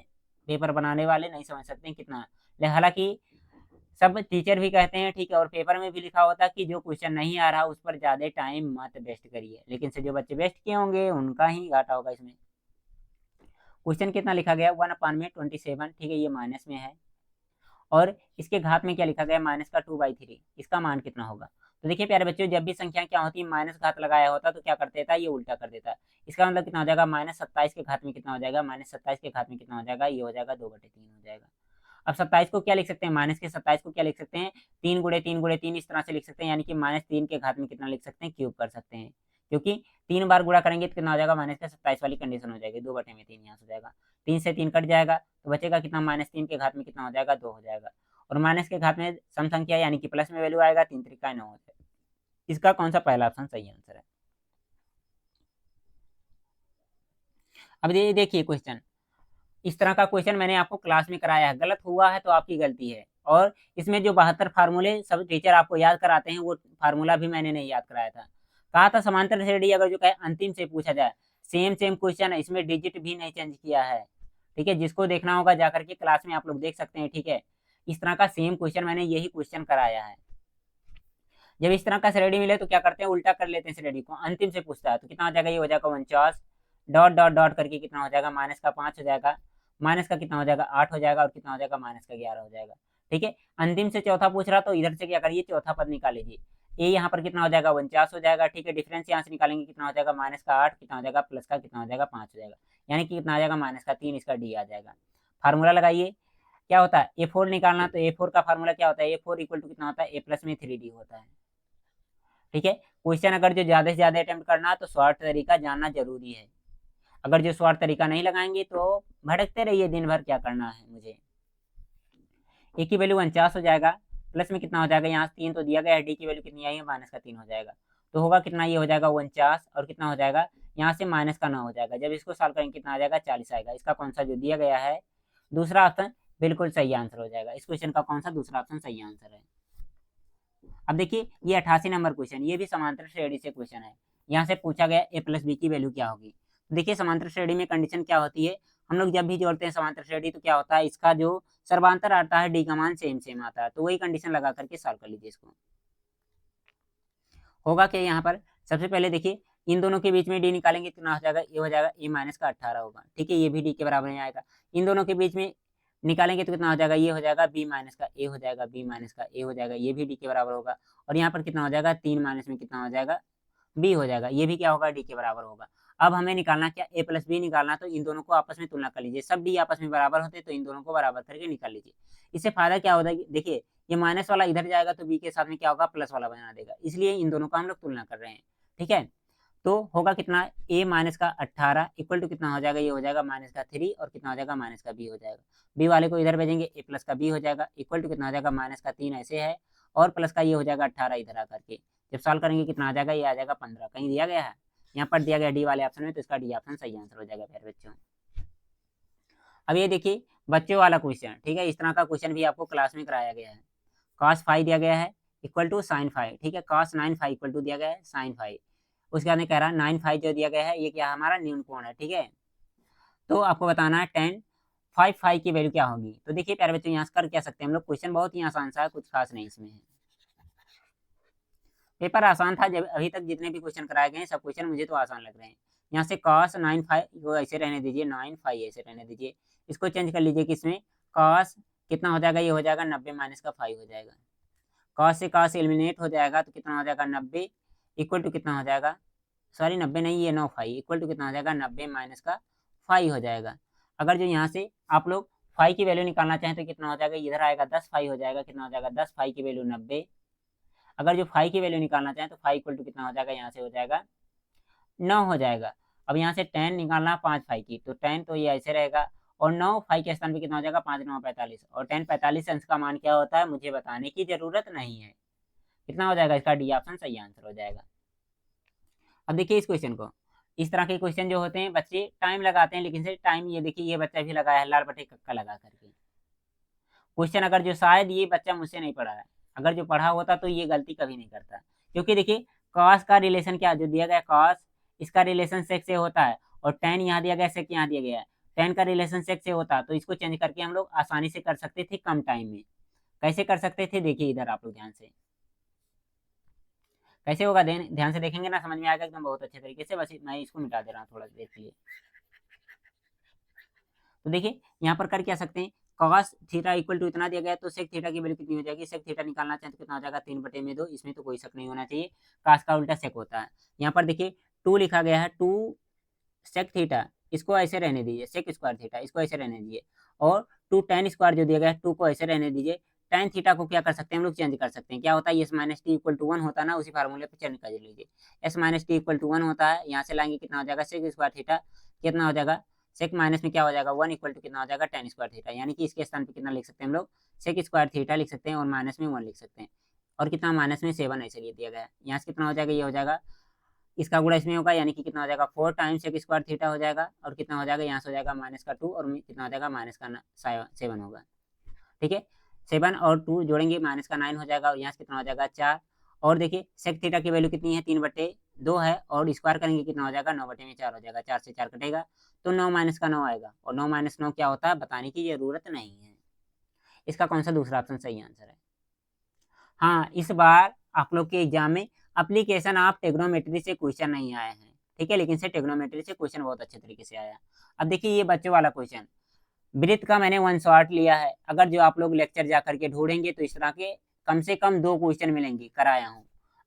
पेपर बनाने वाले नहीं समझ सकते हैं कितना। हालांकि सब टीचर भी कहते हैं, ठीक है, और पेपर में भी लिखा होता है कि जो क्वेश्चन नहीं आ रहा उस पर ज्यादा टाइम मत वेस्ट करिए, लेकिन से जो बच्चे वेस्ट किए होंगे उनका ही घाटा होगा इसमें। क्वेश्चन कितना लिखा गया, 1/27, ठीक है, ये माइनस में है, और इसके घात में क्या लिखा गया, -2/3, इसका मान कितना होगा। तो देखिए प्यारे बच्चों, जब भी संख्या क्या होती है माइनस घात लगाया होता तो क्या कर देता है, ये उल्टा कर देता है। इसका मतलब कितना हो जाएगा, -27 के घात में कितना हो जाएगा, -27 के घात में कितना हो जाएगा, ये हो जाएगा 2/3 हो जाएगा। अब 27 को क्या लिख सकते हैं, माइनस के 27 को क्या लिख सकते हैं, 3 × 3 × 3 इस तरह से लिख सकते हैं, यानी कि -3 के घात में कितना लिख सकते हैं, क्यूब कर सकते हैं, क्योंकि 3 बार गुणा करेंगे तो कितना हो जाएगा, -27 वाली कंडीशन हो जाएगी, 2/3 यहाँ से हो जाएगा, 3 से 3 कट जाएगा तो बचेगा कितना, -3 के घात में कितना हो जाएगा, 2 हो जाएगा, और माइनस के घात में सम संख्या यानी कि प्लस में वैल्यू आएगा, 3 × 3 = 9 हो जाएगा। इसका कौन सा पहला ऑप्शन सही आंसर है। अब ये देखिए क्वेश्चन, इस तरह का क्वेश्चन मैंने आपको क्लास में कराया है, गलत हुआ है तो आपकी गलती है, और इसमें जो 72 फार्मूले सब टीचर आपको याद कराते हैं वो फार्मूला भी मैंने नहीं याद कराया था। कहा था समांतर श्रेणी अगर जो कहे अंतिम से पूछा जाए, सेम सेम क्वेश्चन है, इसमें डिजिट भी नहीं चेंज किया है, ठीक है, जिसको देखना होगा जाकर के क्लास में आप लोग देख सकते हैं, ठीक है, इस तरह का सेम क्वेश्चन मैंने यही क्वेश्चन कराया है। जब इस तरह का श्रेणी मिले तो क्या करते हैं, उल्टा कर लेते हैं श्रेणी को, अंतिम से पूछता है तो कितना हो जाएगा, ये हो जाएगा 49, डॉट डॉट डॉट करके कितना हो जाएगा, -5 हो जाएगा, माइनस का कितना हो जाएगा, 8 हो जाएगा, और कितना हो जाएगा, -11 हो जाएगा, ठीक है। अंतिम से चौथा पूछ रहा तो इधर से क्या करिए, चौथा पद निकाल लीजिए, ए यहाँ पर कितना हो जाएगा, 49 हो जाएगा, ठीक है, डिफरेंस यहाँ से निकालेंगे कितना हो जाएगा, -8 कितना हो जाएगा, प्लस का कितना हो जाएगा, 5 हो जाएगा, यानी कि कितना आ जाएगा, -3, इसका डी आ जाएगा। फार्मूला लगाइए, क्या होता है, A4 निकालना, तो A4 का फार्मूला क्या होता है, A4 इक्वल टू कितना होता है, A+ में 3D होता है, ठीक है। क्वेश्चन अगर जो ज्यादा से ज्यादा अटेम्प्ट करना है तो शॉर्ट तरीका जानना जरूरी है, अगर जो शॉर्ट तरीका नहीं लगाएंगे तो भटकते रहिए दिन भर, क्या करना है मुझे। ए की वैल्यू 49 हो जाएगा, प्लस में कितना हो जाएगा, यहाँ 3 तो दिया गया है, डी की वैल्यू कितनी आई है, -3 हो जाएगा, तो होगा कितना, ये हो जाएगा 49, और कितना हो जाएगा, यहाँ से -9 हो जाएगा, जब इसको सॉल्व करेंगे कितना आ जाएगा, 40 आएगा। इसका कौन सा जो दिया गया है दूसरा ऑप्शन बिल्कुल सही आंसर हो जाएगा, इस क्वेश्चन का कौन सा दूसरा ऑप्शन सही आंसर है। अब देखिए ये 88 नंबर क्वेश्चन, ये भी समांतर श्रेणी से क्वेश्चन है, यहाँ से पूछा गया a+b की वैल्यू क्या होगी। तो देखिए समांतर श्रेणी में कंडीशन क्या होती है, हम लोग जब भी जोड़ते हैं समांतर श्रेणी तो क्या होता है, इसका जो सर्वांतर आता है डी का मान सेम सेम आता है, तो वही कंडीशन लगा करके सॉल्व कर लीजिए इसको। होगा क्या यहाँ पर, सबसे पहले देखिए इन दोनों के बीच में डी निकालेंगे कितना हो जाएगा, ये हो जाएगा a-18 होगा, ठीक है, ये भी डी के बराबर नहीं आएगा। इन दोनों के बीच में निकालेंगे तो कितना हो जाएगा, ये हो जाएगा b-a हो जाएगा, b-a हो जाएगा, ये भी डी के बराबर होगा, और यहाँ पर कितना हो जाएगा, 3 माइनस में कितना हो जाएगा, b हो जाएगा, ये भी क्या होगा, डी के बराबर होगा। अब हमें निकालना क्या, a+b निकालना, तो इन दोनों को आपस में तुलना कर लीजिए, सब डी आपस में बराबर होते तो इन दोनों को बराबर करके निकाल लीजिए। इससे फायदा क्या होता है, देखिए ये माइनस वाला इधर जाएगा तो बी के साथ में क्या होगा, प्लस वाला बना देगा, इसलिए इन दोनों का हम लोग तुलना कर रहे हैं, ठीक है। तो होगा कितना, a-18 इक्वल टू कितना हो जाएगा, ये हो जाएगा -3, और कितना हो जाएगा, -b हो जाएगा, b वाले को इधर भेजेंगे, a+ का b हो जाएगा, इक्वल टू कितना हो जाएगा, -3 ऐसे है, और प्लस का ये हो जाएगा 18 इधर आकर के, जब सॉल्व करेंगे कितना आ जाएगा, ये आ जाएगा 15, कहीं दिया गया है, यहाँ पर दिया गया डी वाले ऑप्शन में, तो इसका डी ऑप्शन सही आंसर हो जाएगा प्यारे बच्चों। अब ये देखिए बच्चों वाला क्वेश्चन, ठीक है, इस तरह का क्वेश्चन भी आपको क्लास में कराया गया है, cos फाइव दिया गया है इक्वल टू sin फाइव, ठीक है, cos 9 इक्वल टू दिया गया है sin 5, उसके बाद में कह रहा है 9 जो दिया गया है ये क्या हमारा न्यून कोण है, ठीक है, तो आपको बताना है tan 5 की वैल्यू क्या होगी। तो देखिए प्यारे बच्चों यहाँ से कर क्या सकते हैं हम लोग, क्वेश्चन बहुत ही आसान सा है, कुछ खास नहीं इसमें है, पेपर आसान था, जब अभी तक जितने भी क्वेश्चन कराए गए हैं सब क्वेश्चन मुझे तो आसान लग रहे हैं। यहाँ से cos 9 को ऐसे रहने दीजिए, 9 ऐसे रहने दीजिए, इसको चेंज कर लीजिए किसमें, cos कितना हो जाएगा, ये हो जाएगा 90 माइनस का 5 हो जाएगा, cos से cos एलिमिनेट हो जाएगा तो कितना हो जाएगा, 90 इक्वल टू कितना हो जाएगा, सॉरी 90 नहीं, ये 9 इक्वल टू कितना हो जाएगा, 90 माइनस का 5 हो जाएगा। अगर जो यहाँ से आप लोग 5 की वैल्यू निकालना चाहें तो कितना हो जाएगा, इधर आएगा 10 हो जाएगा, कितना हो जाएगा 10 की वैल्यू 90, अगर जो 5 की वैल्यू निकालना चाहें तो 5 इक्वल टू कितना हो जाएगा, यहाँ से हो जाएगा 9 हो जाएगा। अब यहाँ से 10 निकालना 5 की, तो 10 तो ये ऐसे रहेगा, और 9 के स्थान पे कितना हो जाएगा, 5 9 45, और 10 45 अंश का मान क्या होता है मुझे बताने की जरूरत नहीं है, कितना हो जाएगा, इसका डी ऑप्शन सही आंसर हो जाएगा। अब देखिए इस क्वेश्चन को, इस तरह के क्वेश्चन जो होते हैं बच्चे टाइम लगाते हैं, लेकिन से टाइम, ये देखिए ये बच्चा भी लगाया है लाल बटे कक्का लगा करके क्वेश्चन, अगर जो शायद ये बच्चा मुझसे नहीं पढ़ा है, अगर जो पढ़ा होता तो ये गलती कभी नहीं करता, क्योंकि देखिए कॉस का रिलेशन क्या जो दिया गया है, कॉस इसका रिलेशन सेक से होता है, और टेन यहाँ दिया गया है, सेक यहाँ दिया गया है, टेन का रिलेशन सेक से होता तो इसको चेंज करके हम लोग आसानी से कर सकते थे कम टाइम में। कैसे कर सकते थे, देखिए इधर आप लोग ध्यान से, कैसे होगा ध्यान से देखेंगे ना, समझ में आएगा एकदम बहुत अच्छे तरीके से। बस मैं इसको मिटा दे रहा हूँ थोड़ा देर के लिए। तो देखिए यहाँ पर कर क्या सकते हैं, कॉस थीटा इक्वल टू इतना दिया गया है, तो सेक थीटा की वैल्यू कितनी हो जाएगी, सेक थीटा निकालना चाहें तो कितना हो जाएगा, 3/2, इसमें तो कोई शक नहीं होना चाहिए, कास का उल्टा सेक होता है। यहाँ पर देखिए 2 लिखा गया है, 2 सेक थीटा, इसको ऐसे रहने दीजिए, सेक स्क्वायर थीटा इसको ऐसे रहने दीजिए, और 2 tan स्क्वायर जो दिया गया है 2 को ऐसे रहने दीजिए। tan थीटा को क्या कर सकते हैं हम लोग, चेंज कर सकते हैं, क्या होता है, S minus T equal to 1 होता है ना, उसी फार्मूले पे चेंज कर लीजिए, S minus T equal to 1 होता है, यहाँ से लाएंगे कितना हो जाएगा, सेक स्क्वायर थीटा कितना हो जाएगा, सेक माइनस में क्या हो जाएगा 1 इक्वल टू कितना हो जाएगा, tan स्क्वायर थीटा, यानी कि इसके स्थान पे कितना लिख सकते हैं हम लोग, सेक स्क्वायर थीटा लिख सकते हैं, और माइनस में 1 लिख सकते हैं, और कितना माइनस में 7 ऐसे दिया गया है, यहाँ से कितना हो जाएगा, ये हो जाएगा, इसका गुणा इसमें होगा, यानी कि कितना हो जाएगा 4 टाइम्स सेक स्क्वायर थीटा हो जाएगा, और कितना हो जाएगा, यहाँ से हो जाएगा माइनस का 2, और कितना हो जाएगा माइनस का 7 होगा, ठीक है, 7 और 2 जोड़ेंगे माइनस का 9 हो जाएगा, और यहाँ से कितना हो जाएगा 4, और देखिए सेक थीटा की वैल्यू कितनी है, 3/2 है, और स्क्वायर करेंगे कितना हो जाएगा, 9/4 हो जाएगा, 4 से 4 कटेगा, तो 9 माइनस का 9 आएगा, और 9 माइनस 9 क्या होता है बताने की जरूरत नहीं है। इसका कौन सा दूसरा ऑप्शन सही आंसर है। हाँ, इस बार आप लोग के एग्जाम में एप्लीकेशन ऑफ ट्रिग्नोमेट्री से क्वेश्चन नहीं आए हैं, ठीक है, लेकिन से ट्रिग्नोमेट्री से क्वेश्चन बहुत अच्छे तरीके से आया। अब देखिए ये बच्चों वाला क्वेश्चन, वृत्त का मैंने 1 शॉट लिया है, अगर जो आप लोग लेक्चर जा करके ढूंढेंगे तो इस तरह के कम से कम 2 क्वेश्चन मिलेंगे, कराया हूँ,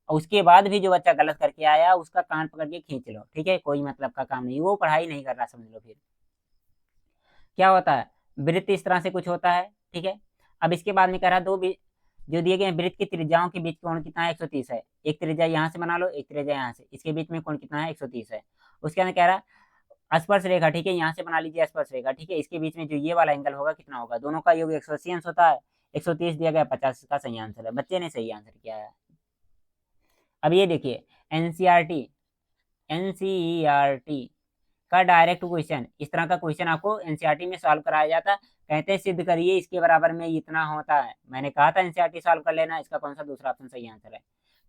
और उसके बाद भी जो बच्चा गलत करके आया उसका कान पकड़ के खींच लो, ठीक है, कोई मतलब का काम नहीं, वो पढ़ाई नहीं कर रहा समझ लो। फिर क्या होता है, वृत्त इस तरह से कुछ होता है, ठीक है। अब इसके बाद में कह रहा जो दिए गए वृत्त की त्रिज्याओं के बीच कोण कितना है, 130 है, एक त्रिज्या यहाँ से बना लो, एक त्रिज्या यहाँ से, इसके बीच में कोण कितना है, 130 है। उसके अंदर कह रहा स्पर्श रेखा, ठीक है, यहाँ से बना लीजिए स्पर्श रेखा, ठीक है, इसके बीच में जो ये वाला एंगल होगा कितना होगा, दोनों का योग 180 अंश होता है, 130 दिया गया, 50 का सही आंसर है, बच्चे ने सही आंसर किया है। अब ये देखिए एनसीईआरटी, एनसीईआरटी का डायरेक्ट क्वेश्चन, इस तरह का क्वेश्चन आपको एनसीईआरटी में सॉल्व कराया जाता है, कहते हैं सिद्ध करिए इसके बराबर में इतना होता है, मैंने कहा था एनसीईआरटी सॉल्व कर लेना, इसका कौन सा दूसरा ऑप्शन सही आंसर है।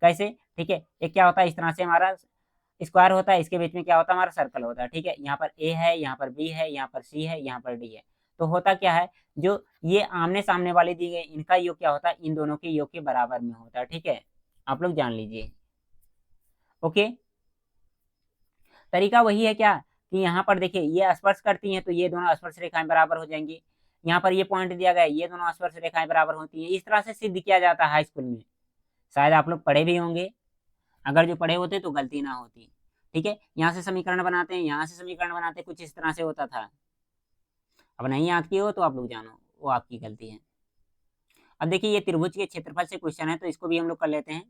कैसे, ठीक है, एक क्या होता है, इस तरह से हमारा स्क्वायर होता है, इसके बीच में क्या होता है, हमारा सर्कल होता है, ठीक है, यहाँ पर ए है, यहाँ पर बी है, यहाँ पर सी है, यहाँ पर डी है, तो होता क्या है, जो ये आमने सामने वाले दी गए इनका योग क्या होता है, इन दोनों के योग के बराबर में होता है, ठीक है, आप लोग जान लीजिए। ओके, तरीका वही है क्या, कि यहाँ पर देखिए ये स्पर्श करती हैं तो ये दोनों स्पर्श रेखाएं बराबर हो जाएंगी, यहाँ पर ये पॉइंट दिया गया है, ये दोनों स्पर्श रेखाएं बराबर होती हैं, इस तरह से सिद्ध किया जाता है हाई स्कूल में, शायद आप लोग पढ़े भी होंगे, अगर जो पढ़े होते तो गलती ना होती, ठीक है, यहाँ से समीकरण बनाते हैं, यहाँ से समीकरण बनाते हैं, कुछ इस तरह से होता था, अब नहीं याद किए हो तो आप लोग जानो वो आपकी गलती है। अब देखिए ये त्रिभुज के क्षेत्रफल से क्वेश्चन है, तो इसको भी हम लोग कर लेते हैं,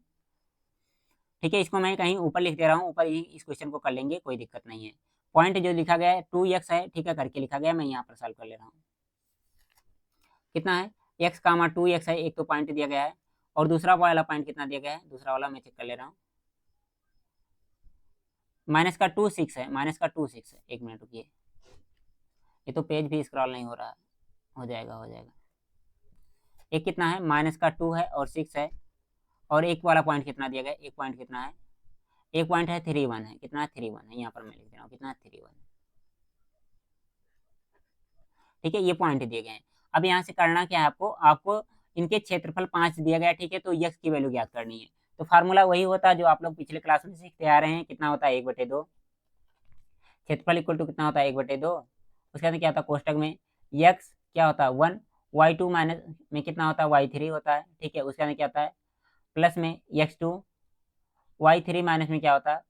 ठीक है, इसको मैं कहीं ऊपर लिख दे रहा हूँ, ऊपर ही इस क्वेश्चन को कर लेंगे, कोई दिक्कत नहीं है। पॉइंट जो लिखा गया है 2x है, ठीक है, करके लिखा गया, मैं यहाँ पर सॉल्व कर ले रहा हूँ, कितना है x कामा 2x है, एक तो पॉइंट दिया गया है, और दूसरा वाला पॉइंट कितना दिया गया है, दूसरा वाला मैं चेक कर ले रहा हूँ, माइनस का 2 6 है, माइनस का 2 6 है, एक मिनट रुकिए, ये तो पेज भी स्क्रॉल नहीं हो रहा, हो जाएगा हो जाएगा, एक कितना है, माइनस का 2 है और 6 है, और एक वाला पॉइंट कितना दिया गया, एक पॉइंट कितना है, एक पॉइंट है 3 1 है, कितना है 3 1 है, यहाँ पर मैं लिख दे रहा हूँ, कितना है 3 1, ठीक है, ये पॉइंट दिए गए हैं। अब यहाँ से करना क्या है आपको, आपको इनके क्षेत्रफल 5 दिया गया है, ठीक है, तो यक्स की वैल्यू ज्ञात करनी है, तो फार्मूला वही होता है जो आप लोग पिछले क्लास में सीखते आ रहे हैं, कितना होता है 1/2, क्षेत्रफल इक्वल टू कितना होता है 1/2, उसके बाद क्या होता है कोष्टक में यक्स क्या होता है 1, y2 माइनस में कितना होता है y3 होता है, ठीक है, उसके बाद क्या होता है प्लस में x2, y3 माइनस में क्या होता है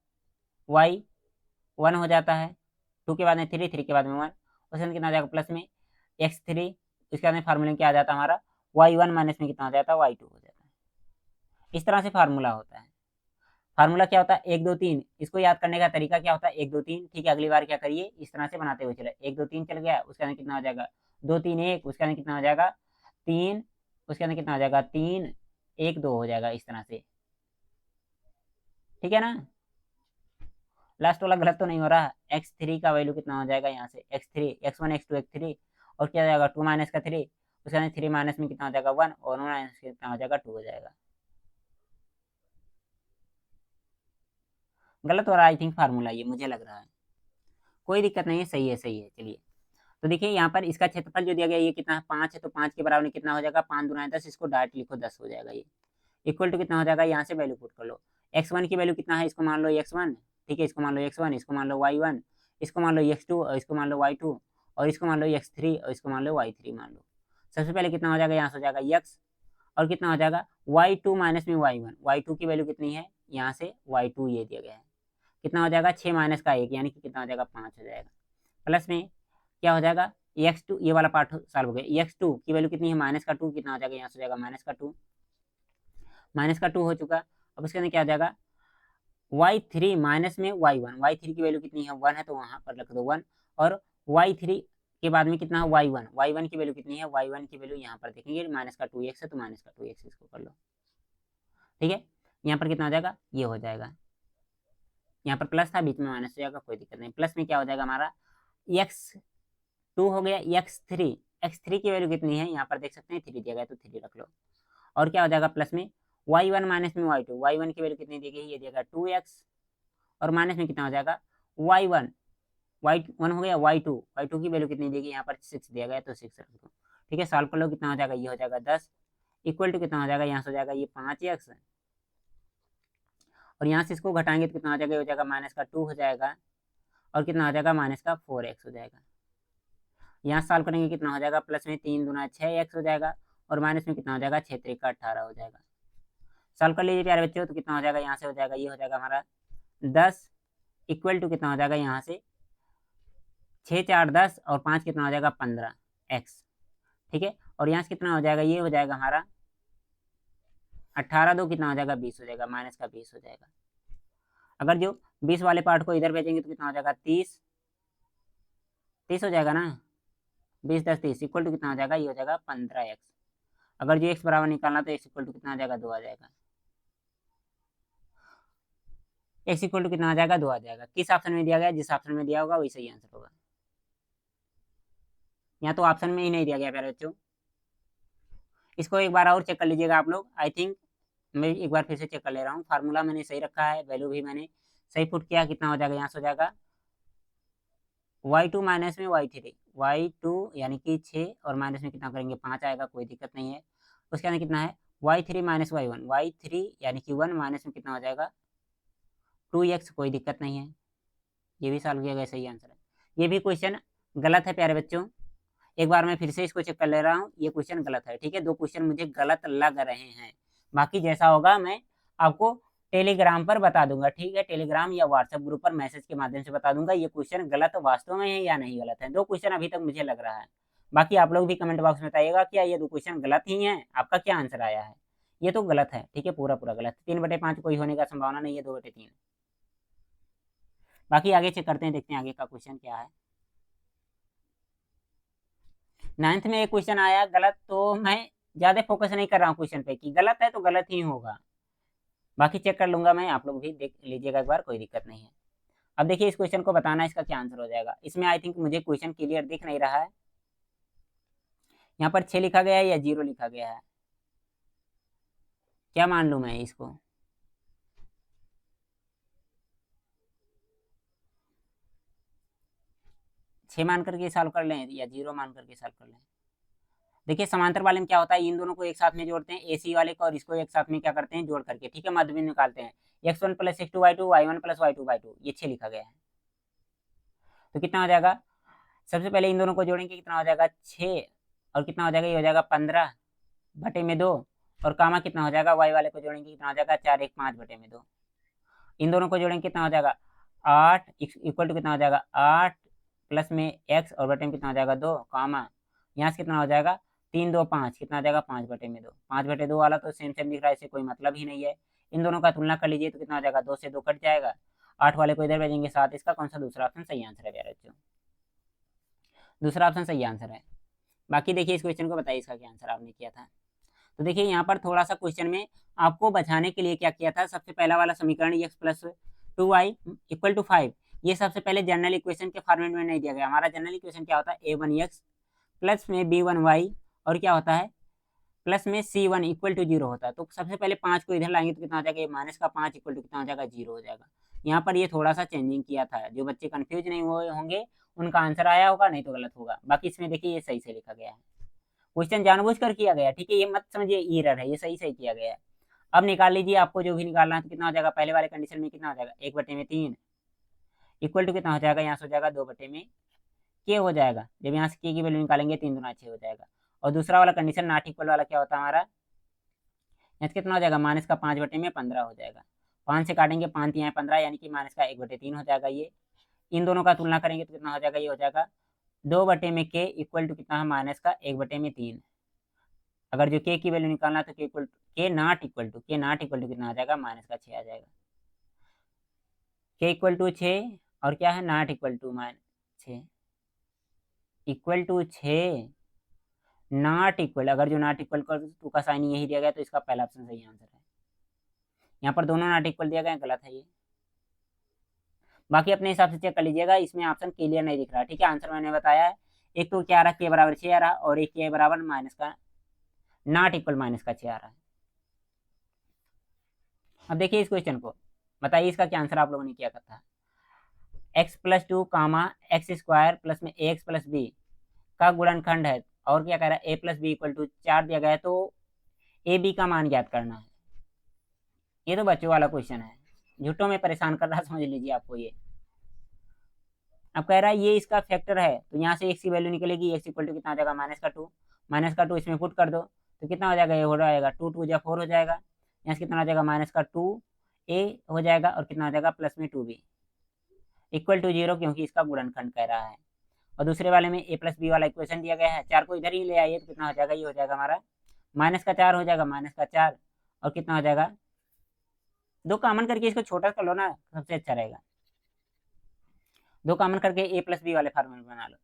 y1 हो जाता है, 2 के बाद में 3, 3 के बाद में 1, उसके बाद कितना हो जाएगा प्लस में x3, उसके बाद में फार्मूला क्या आ जाता है हमारा y1 माइनस में कितना हो जाता है y2 हो जाता है, इस तरह से फार्मूला होता है। फार्मूला क्या होता है 1 2 3, इसको याद करने का तरीका क्या होता है 1 2 3, ठीक है, अगली बार क्या करिए इस तरह से बनाते हुए चले, 1 2 3 चल गया, उसके अंदर कितना हो जाएगा 2 3 1, उसके अंदर कितना हो जाएगा 3, उसके अंदर कितना हो जाएगा 3 1 2 हो जाएगा, इस तरह से ठीक है ना, लास्ट वाला गलत तो नहीं हो रहा। x3 का वैल्यू कितना हो जाएगा यहाँ से, x3 x1 x2 x3, और क्या जाएगा 2 माइनस का 3, उसके बाद 3 माइनस में कितना हो जाएगा 1, और 1 माइनस कितना हो जाएगा 2 हो जाएगा। गलत हो रहा है आई थिंक फार्मूला, ये मुझे लग रहा है, कोई दिक्कत नहीं है, सही है सही है। चलिए तो देखिए यहाँ पर इसका क्षेत्रफल जो दिया गया ये कितना है 5 है, तो 5 के बराबर कितना हो जाएगा 5 दूना 10, इसको डायरेक्ट लिखो 10 हो जाएगा ये, इक्वल टू कितना हो जाएगा यहाँ से वैल्यू पुट कर लो। x1 की वैल्यू कितना है, इसको मान लो x1, ठीक है, इसको मान लो x1, इसको मान लो y1, इसको मान लो x2, और इसको मान लो y2, और इसको मान लो x3, और इसको मान लो y3 मान लो। सबसे पहले कितना हो जाएगा, यहाँ से हो जाएगा x, और कितना हो जाएगा y2 माइनस में y1, y2 की वैल्यू कितनी है यहाँ से y2 ये दिया गया है, कितना हो जाएगा 6 माइनस का 1, यानी कि कितना हो जाएगा 5 हो जाएगा, प्लस में क्या हो जाएगा x2, ये वाला पार्ट सॉल्व हो गया, x2 की वैल्यू कितनी है माइनस का 2, कितना हो जाएगा यहाँ से हो जाएगा माइनस का 2 हो चुका। अब उसके अंदर क्या हो जाएगा y3 माइनस में y1, y3 की वैल्यू कितनी है 1 है, तो वहां पर रख दो 1, और y3 के बाद में कितना है y1 की वैल्यू कितनी है, y1 की वैल्यू यहाँ पर देखेंगे माइनस का 2x है, तो माइनस का 2x इसको कर लो, ठीक है। यहाँ पर कितना हो जाएगा ये हो जाएगा, यहाँ पर प्लस था बीच में माइनस हो जाएगा, कोई दिक्कत नहीं, प्लस में क्या हो जाएगा हमारा x2 हो गया, x3 की वैल्यू कितनी है यहाँ पर देख सकते हैं 3 दिया गया, तो 3 रख लो, और क्या हो जाएगा प्लस में y1 माइनस में y1 की वैल्यू कितनी दी गई, ये देगा 2x, और माइनस में कितना हो जाएगा y1 हो गया, y2 की वैल्यू कितनी दी गई यहाँ पर 6 दिया गया, तो 6 रख दो, ठीक है। सॉल्व कर लो, कितना हो जाएगा ये हो जाएगा 10, इक्वल टू कितना हो जाएगा यहाँ से हो जाएगा ये 5x, और यहाँ से इसको घटाएंगे तो कितना हो जाएगा, ये हो जाएगा माइनस का 2 हो जाएगा, और कितना हो जाएगा माइनस का 4x हो जाएगा। यहाँ सॉल्व करेंगे कितना हो जाएगा, प्लस में 3 दूना 6x हो जाएगा, और माइनस में कितना हो जाएगा 6 3 का 18 हो जाएगा। सॉल्व कर लीजिए प्यारे बच्चों, तो कितना हो जाएगा यहाँ से हो जाएगा ये हो जाएगा हमारा 10, इक्वल टू कितना हो जाएगा यहाँ से 6 4 10, और 5 कितना हो जाएगा 15x, ठीक है। और यहाँ से कितना हो जाएगा ये हो जाएगा हमारा 18 2 कितना हो जाएगा 20 हो जाएगा, माइनस का 20 हो जाएगा। अगर जो 20 वाले पार्ट को इधर भेजेंगे तो कितना हो जाएगा 30 हो जाएगा ना, 20 10 30 इक्वल टू कितना हो जाएगा ये हो जाएगा 15x। अगर जो x बराबर निकालना तो x इक्वल टू कितना आ जाएगा 2 आ जाएगा, x इक्वल टू कितना आ जाएगा 2 आ जाएगा। किस ऑप्शन में दिया गया, जिस ऑप्शन में दिया होगा वही सही आंसर होगा, यहाँ तो ऑप्शन में ही नहीं दिया गया प्यारे बच्चों। इसको एक बार और चेक कर लीजिएगा आप लोग, आई थिंक मैं एक बार फिर से चेक कर ले रहा हूँ, फार्मूला मैंने सही रखा है, वैल्यू भी मैंने सही पुट किया, कितना हो जाएगा यहाँ से हो जाएगा y2 माइनस में y2 यानी कि 6, और माइनस में कितना करेंगे 5 आएगा, कोई दिक्कत नहीं है। उसके अंदर कितना है y3 माइनस y3 यानी कि 1, माइनस में कितना हो जाएगा 2x, कोई दिक्कत नहीं है, ये भी सॉल्व किया गया, सही आंसर है। ये भी क्वेश्चन गलत है प्यारे बच्चों, एक बार मैं फिर से इसको चेक कर ले रहा हूँ, ये क्वेश्चन गलत है, ठीक है। 2 क्वेश्चन मुझे गलत लग रहे हैं, बाकी जैसा होगा मैं आपको टेलीग्राम पर बता दूंगा, ठीक है, टेलीग्राम या व्हाट्सएप ग्रुप पर मैसेज के माध्यम से बता दूंगा ये क्वेश्चन गलत वास्तव में है या नहीं गलत है। 2 क्वेश्चन अभी तक मुझे लग रहा है, बाकी आप लोग भी कमेंट बॉक्स में बताइएगा क्या ये 2 क्वेश्चन गलत ही हैं, आपका क्या आंसर आया है। ये तो गलत है, ठीक है, पूरा पूरा गलत, 3/5 कोई होने का संभावना नहीं है, 2/3। बाकी आगे चेक करते हैं, देखते हैं आगे का क्वेश्चन क्या है। 9th में एक क्वेश्चन आया गलत, तो मैं ज्यादा फोकस नहीं कर रहा हूँ क्वेश्चन पे कि गलत है तो गलत ही होगा, बाकी चेक कर लूंगा मैं, आप लोग भी देख लीजिएगा एक बार, कोई दिक्कत नहीं है। अब देखिए इस क्वेश्चन को बताना इसका क्या आंसर हो जाएगा। इसमें आई थिंक मुझे क्वेश्चन क्लियर दिख नहीं रहा है, यहाँ पर 6 लिखा गया है या 0 लिखा गया है, क्या मान लूं मैं इसको, छः मान करके सॉल्व कर लें या 0 मान करके सॉल्व कर लें। देखिए समांतर वाले में क्या होता है, इन दोनों को एक साथ में जोड़ते हैं, AC वाले को और इसको एक साथ में क्या करते हैं जोड़ करके, ठीक है, मध्य बिंदु निकालते हैं, x1 + x2y2 y1 + y2y2, ये 6 लिखा गया है, तो कितना हो जाएगा, सबसे पहले इन दोनों को जोड़ेंगे, कितना हो जाएगा 6, और कितना हो जाएगा ये हो जाएगा 15/2, और कामा कितना हो जाएगा y वाले को जोड़ेंगे, कितना हो जाएगा 4 1 5/2, इन दोनों को जोड़ेंगे कितना हो जाएगा 8, इक्वल टू कितना हो जाएगा 8 प्लस में x, और बटे में कितना हो जाएगा 2, कामा यहाँ से कितना हो जाएगा 3 2 5, कितना आ जाएगा 5/2, 5/2 वाला तो सेम सेम दिख रहा है, इससे कोई मतलब ही नहीं है। इन दोनों का तुलना कर लीजिए तो कितना हो जाएगा 2 से 2 कट जाएगा, 8 वाले को इधर भेजेंगे 7, इसका कौन सा दूसरा ऑप्शन सही आंसर है प्यारे बच्चों, दूसरा ऑप्शन सही आंसर है। बाकी देखिए इस क्वेश्चन को बताइए इसका क्या आंसर आपने किया था। तो देखिए यहाँ पर थोड़ा सा क्वेश्चन में आपको बचाने के लिए क्या किया था, सबसे पहला वाला समीकरण x plus 2y equal to 5, ये सबसे पहले जनरल इक्वेशन के फॉर्मेट में नहीं दिया गया। हमारा जनरल इक्वेशन क्या होता है, a1x प्लस में b1y और क्या होता है प्लस में c1 इक्वल टू 0 होता है। तो सबसे पहले 5 को इधर लाएंगे तो कितना हो जाएगा, ये माइनस का 5 इक्वल टू कितना हो जाएगा, 0 हो जाएगा। यहाँ पर ये थोड़ा सा चेंजिंग किया था, जो बच्चे कंफ्यूज नहीं हुए होंगे उनका आंसर आया होगा, नहीं तो गलत होगा। बाकी इसमें देखिए ये सही से लिखा गया है, क्वेश्चन जानबूझकर किया गया है, ठीक है, ये मत समझिए एरर है, ये सही सही किया गया है। अब निकाल लीजिए, आपको जो भी निकालना है तो कितना हो जाएगा, पहले वाले कंडीशन में कितना हो जाएगा, 1/3 इक्वल टू कितना हो जाएगा, यहाँ से हो जाएगा 2/में के हो जाएगा। जब यहाँ से के की वैल्यू निकालेंगे 3 दूना 6 हो जाएगा। और दूसरा वाला कंडीशन नॉट इक्वल वाला क्या होता है हमारा, यहाँ कितना हो जाएगा, माइनस का 5/15 हो जाएगा। 5 से काटेंगे 5 यहाँ 15, यानी कि माइनस का 1/3 हो जाएगा। ये इन दोनों का तुलना करेंगे तो कितना हो जाएगा, ये हो जाएगा 2/में के इक्वल टू कितना है, माइनस का 1/3। अगर जो के की वैल्यू निकालना है तो के नॉट इक्वल टू कितना आ जाएगा, माइनस का 6 आ जाएगा। के इक्वल टू 6 और क्या है, not equal to minus 6 equal to 6 not equal, अगर जो नॉट इक्वल कर टू का साइन यही दिया गया तो इसका पहला ऑप्शन सही आंसर है। यहाँ पर दोनों नॉट इक्वल दिया गया, गलत है ये। बाकी अपने हिसाब से चेक कर लीजिएगा, इसमें ऑप्शन क्लियर नहीं दिख रहा, ठीक है। आंसर मैंने बताया है, एक तो क्या आ रहा के बराबर 6 आ रहा और एक के बराबर माइनस का नॉट इक्वल माइनस का 6 आ रहा है। अब देखिए इस क्वेश्चन को, बताइए इसका क्या आंसर आप लोगों ने क्या करता है। x plus 2 comma X square plus में ax प्लस बी का गुणनखंड है, और क्या कह रहा है, a plus B equal to 4 दिया गया है, तो ए बी का मान ज्ञात करना है। ये तो बच्चों वाला क्वेश्चन है, झूठों में परेशान कर रहा, समझ लीजिए आपको ये। अब कह रहा है ये इसका फैक्टर है, तो यहाँ से x की वैल्यू निकलेगी, x इक्वल टू कितना आ जाएगा, माइनस का 2 इसमें पुट कर दो तो कितना हो जाएगा, ये हो जाएगा 2 2 जा 4 हो जाएगा। यहाँ से कितना आ जाएगा, -2a हो जाएगा और कितना आ जाएगा, प्लस में 2b इक्वल टू 0, क्योंकि इसका गुणनखंड कह रहा है। और दूसरे वाले में a प्लस बी वाला इक्वेशन दिया गया है, 4 को इधर ही ले आइए तो कितना हो जाएगा, ये हो जाएगा हमारा -4 हो जाएगा, -4 और कितना हो जाएगा, 2 कॉमन करके इसको छोटा कर लो ना, सबसे अच्छा रहेगा। 2 कॉमन करके a प्लस बी वाले फार्मूले बना लो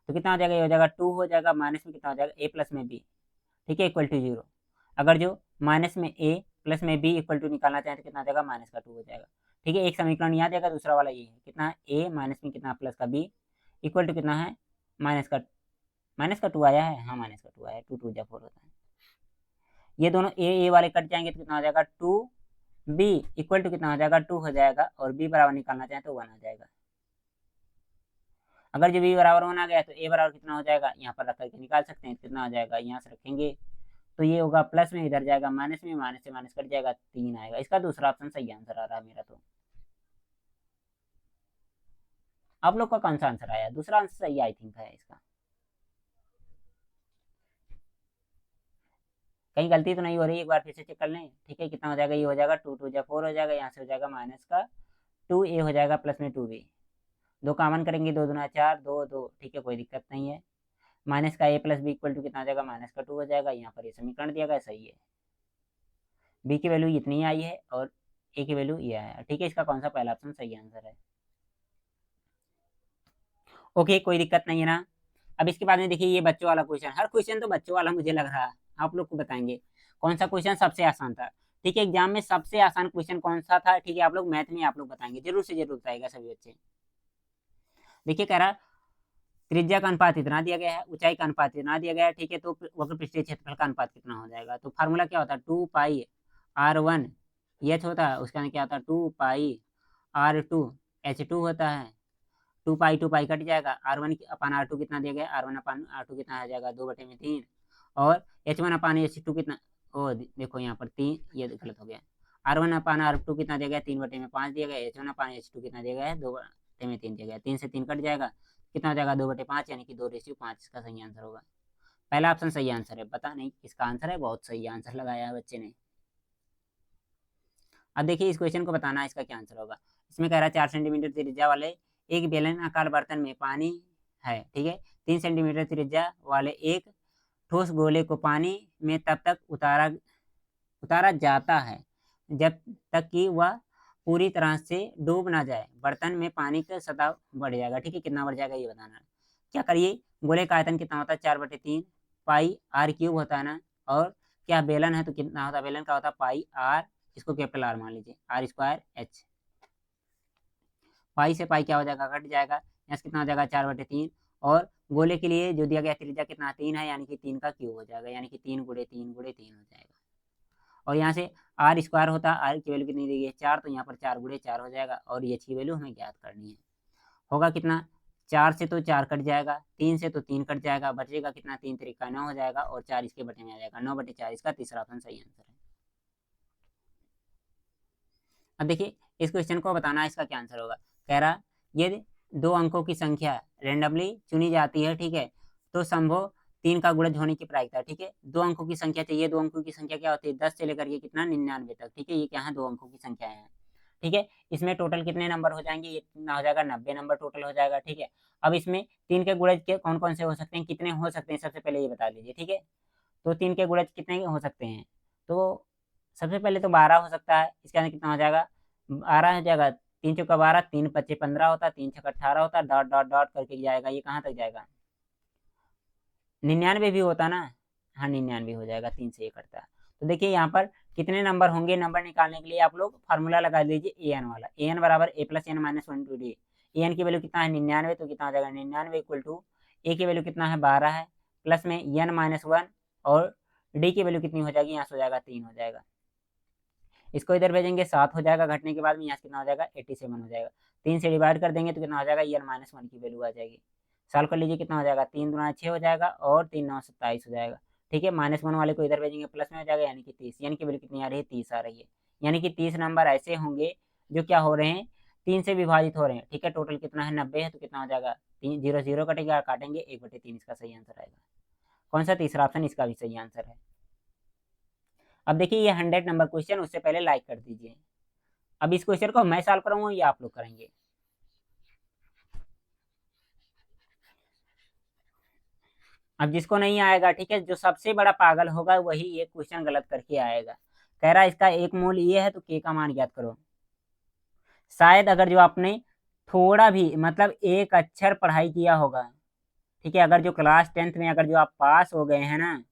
तो कितना हो जाएगा, ये हो जाएगा 2 हो जाएगा, माइनस में कितना हो जाएगा, a प्लस में b, ठीक है, इक्वल टू 0। अगर जो माइनस में a प्लस में b इक्वल टू निकालना चाहें तो कितना आ जाएगा, -2 हो जाएगा, ठीक है। एक समीकरण यहाँ देगा, दूसरा वाला ये है, कितना a माइनस में कितना प्लस का b इक्वल टू कितना है, माइनस का 2 आया है, हाँ माइनस का 2 आया है, 2 2 जा 4 होता है। ये दोनों a वाले कट जाएंगे तो कितना हो जाएगा, 2b इक्वल टू कितना हो जाएगा, 2 हो जाएगा, और b बराबर निकालना चाहें तो 1 आ जाएगा। अगर जो b बराबर 1 आ गया तो a बराबर कितना हो जाएगा, यहाँ पर रख करके निकाल सकते हैं, कितना आ जाएगा, यहाँ से रखेंगे तो ये होगा प्लस में, इधर जाएगा माइनस में, माइनस से माइनस कट जाएगा, 3 आएगा। इसका दूसरा ऑप्शन सही आंसर आ रहा है मेरा। तो आप लोग का कौन सा आंसर आया, दूसरा आंसर सही आई थिंक है इसका, कहीं गलती तो नहीं हो रही, एक बार फिर से चेक कर लें, ठीक है। कितना हो जाएगा, ये हो जाएगा 2 2 जा 4 हो जाएगा, यहाँ से हो जाएगा माइनस का 2a हो जाएगा प्लस में 2b, 2 कॉमन करेंगे, 2 दूना 4 2 2, ठीक है, कोई दिक्कत नहीं है। माइनस का a plus B equal to कितना आ जाएगा, -2 हो जाएगा। यहाँ पर ये समीकरण दिया गया सही है, b की वैल्यू इतनी आई है और a की वैल्यू ये आया, ठीक है। इसका कौन सा पहला ऑप्शन सही आंसर है, ओके, कोई दिक्कत नहीं है ना। अब इसके बाद में देखिए ये बच्चों वाला क्वेश्चन, हर क्वेश्चन तो बच्चों वाला मुझे लग रहा है, आप लोग को बताएंगे कौन सा क्वेश्चन सबसे आसान था, ठीक है। एग्जाम में सबसे आसान क्वेश्चन कौन सा था, ठीक है, आप लोग मैथ में आप लोग बताएंगे, जरूर से जरूर बताएगा सभी बच्चे। देखिए कह रहा त्रिज्या का अनुपात इतना दिया गया है, ऊंचाई का अनुपात इतना दिया गया है, ठीक है, तो वक्र पृष्ठीय क्षेत्रफल का अनुपात कितना हो जाएगा। तो फार्मूला क्या होता है, 2πr1 h होता है, उसका क्या होता है 2πr2h2 होता है। 2 पाई कट जाएगा, R1 अपान R2 कितना दिया गया, R1 अपान R2 कितना आ जाएगा, 2/3, और H1 अपान H2 कितना, ओ देखो यहाँ पर 3, ये गलत हो गया, R1 अपान R2 कितना दिया गया, 3/5 दिया गया, H1 अपान H2 कितना दिया गया है, 2/3 दिया गया, 3 से 3 कट जाएगा, कितना हो जाएगा 2/5, यानी कि 2:5 इसका सही आंसर होगा। पहला ऑप्शन सही आंसर है, पता नहीं किसका आंसर है, बहुत सही आंसर लगाया है बच्चे ने। अब देखिए इस क्वेश्चन को बताना है इसका क्या आंसर होगा। इसमें कह रहा है 4 सेंटीमीटर त्रिज्या वाले एक बेलन आकार बर्तन में पानी है, ठीक है। 3 सेंटीमीटर त्रिज्या वाले एक ठोस गोले को पानी में तब तक उतारा जाता है जब तक कि वह पूरी तरह से डूब ना जाए, बर्तन में पानी का सतह बढ़ जाएगा, ठीक है, कितना बढ़ जाएगा ये बताना है। क्या करिए, गोले का आयतन कितना होता है, 4/3 पाई r³ होता है ना, और क्या बेलन है तो कितना होता है, बेलन का होता है पाई आर, इसको कैपिटल आर मान लीजिए, आर स्क्वायर एच। पाई से पाई क्या हो जाएगा, कट जाएगा, यहाँ से कितना हो जाएगा 4/3। और गोले के लिए जो दिया गया त्रिज्या कितना 3 है, यानी कि 3 का क्यूब हो जाएगा, यानी कि 3 गुणे 3 गुणे 3 हो जाएगा। और यहाँ से आर स्क्वायर होता है, आर की वैल्यू कितनी दी गई है 4, तो यहाँ पर 4 गुणे 4 हो जाएगा, और एच की वैल्यू हमें ज्ञात करनी है। होगा कितना, 4 से तो 4 कट जाएगा, 3 से तो 3 कट जाएगा, बचेगा कितना 3 तरीका 9 हो जाएगा, और 4 इसके बटे में आ जाएगा, 9/4 इसका तीसरा ऑप्शन सही आंसर है। अब देखिए इस क्वेश्चन को बताना इसका क्या आंसर होगा। कह रहा यदि 2 अंकों की संख्या रेंडमली चुनी जाती है, ठीक है, तो संभव 3 का गुणज होने की प्रायिकता, ठीक है। 2 अंकों की संख्या चाहिए, 2 अंकों की संख्या क्या होती है 10 से लेकर के कितना 99 तक, ठीक है, ये क्या है 2 अंकों की संख्या है, ठीक है। इसमें टोटल कितने नंबर हो जाएंगे, ये कितना हो जाएगा 90 नंबर टोटल हो जाएगा, ठीक है। अब इसमें 3 के गुणज के कौन कौन से हो सकते हैं, कितने हो सकते हैं, सबसे पहले ये बता दीजिए, ठीक है। तो 3 के गुणज कितने हो सकते हैं, तो सबसे पहले तो 12 हो सकता है, इसके अंदर कितना हो जाएगा 12 हो जाएगा, 3 चौका 12, 3 पच्चे 15 होता, 3 छक्का 18 होता, डॉट डॉट डॉट करके जाएगा, ये कहाँ तक जाएगा 99 भी होता ना, हाँ 99 हो जाएगा, 3 से ये कटता है। तो देखिए यहाँ पर कितने नंबर होंगे, नंबर निकालने के लिए आप लोग फार्मूला लगा लीजिए ए एन वाला, ए एन बराबर A plus N minus 1 to D. A N की वैल्यू कितना है 99, तो कितना हो जाएगा 99 इक्वल टू ए की वैल्यू कितना है 12 है, प्लस में एन माइनस 1, और डी की वैल्यू कितनी हो जाएगी, यहाँ से हो जाएगा 3 हो जाएगा। इसको इधर भेजेंगे 7 हो जाएगा, घटने के बाद में यहाँ कितना हो जाएगा 87 हो जाएगा। 3 से डिवाइड कर देंगे तो कितना हो जाएगा एन माइनस 1 की वैल्यू आ जाएगी। सॉल्व कर लीजिए, कितना हो जाएगा 3 दूना 6 हो जाएगा, और 3 9 27 हो जाएगा, ठीक है। -1 वाले को इधर भेजेंगे प्लस में हो जाएगा, यानी कि 30, यानी कि वैल्यू कितनी आ रही है 30 आ रही है, यानी कि 30 नंबर ऐसे होंगे जो क्या हो रहे हैं 3 से विभाजित हो रहे हैं, ठीक है। टोटल कितना है 90 है, तो कितना हो जाएगा 3 0 0 कटेगा, काटेंगे 1/3, इसका सही आंसर आएगा। कौन सा तीसरा ऑप्शन, इसका भी सही आंसर है। अब देखिए ये 100 नंबर क्वेश्चन, उससे पहले लाइक कर दीजिए। अब इस क्वेश्चन को मैं सॉल्व करूंगा या आप लोग करेंगे, अब जिसको नहीं आएगा, ठीक है, जो सबसे बड़ा पागल होगा वही ये क्वेश्चन गलत करके आएगा। कह रहा है इसका एक मूल ये है, तो के का मान ज्ञात करो। शायद अगर जो आपने थोड़ा भी मतलब एक अक्षर पढ़ाई किया होगा, ठीक है, अगर जो क्लास 10th में अगर जो आप पास हो गए हैं ना,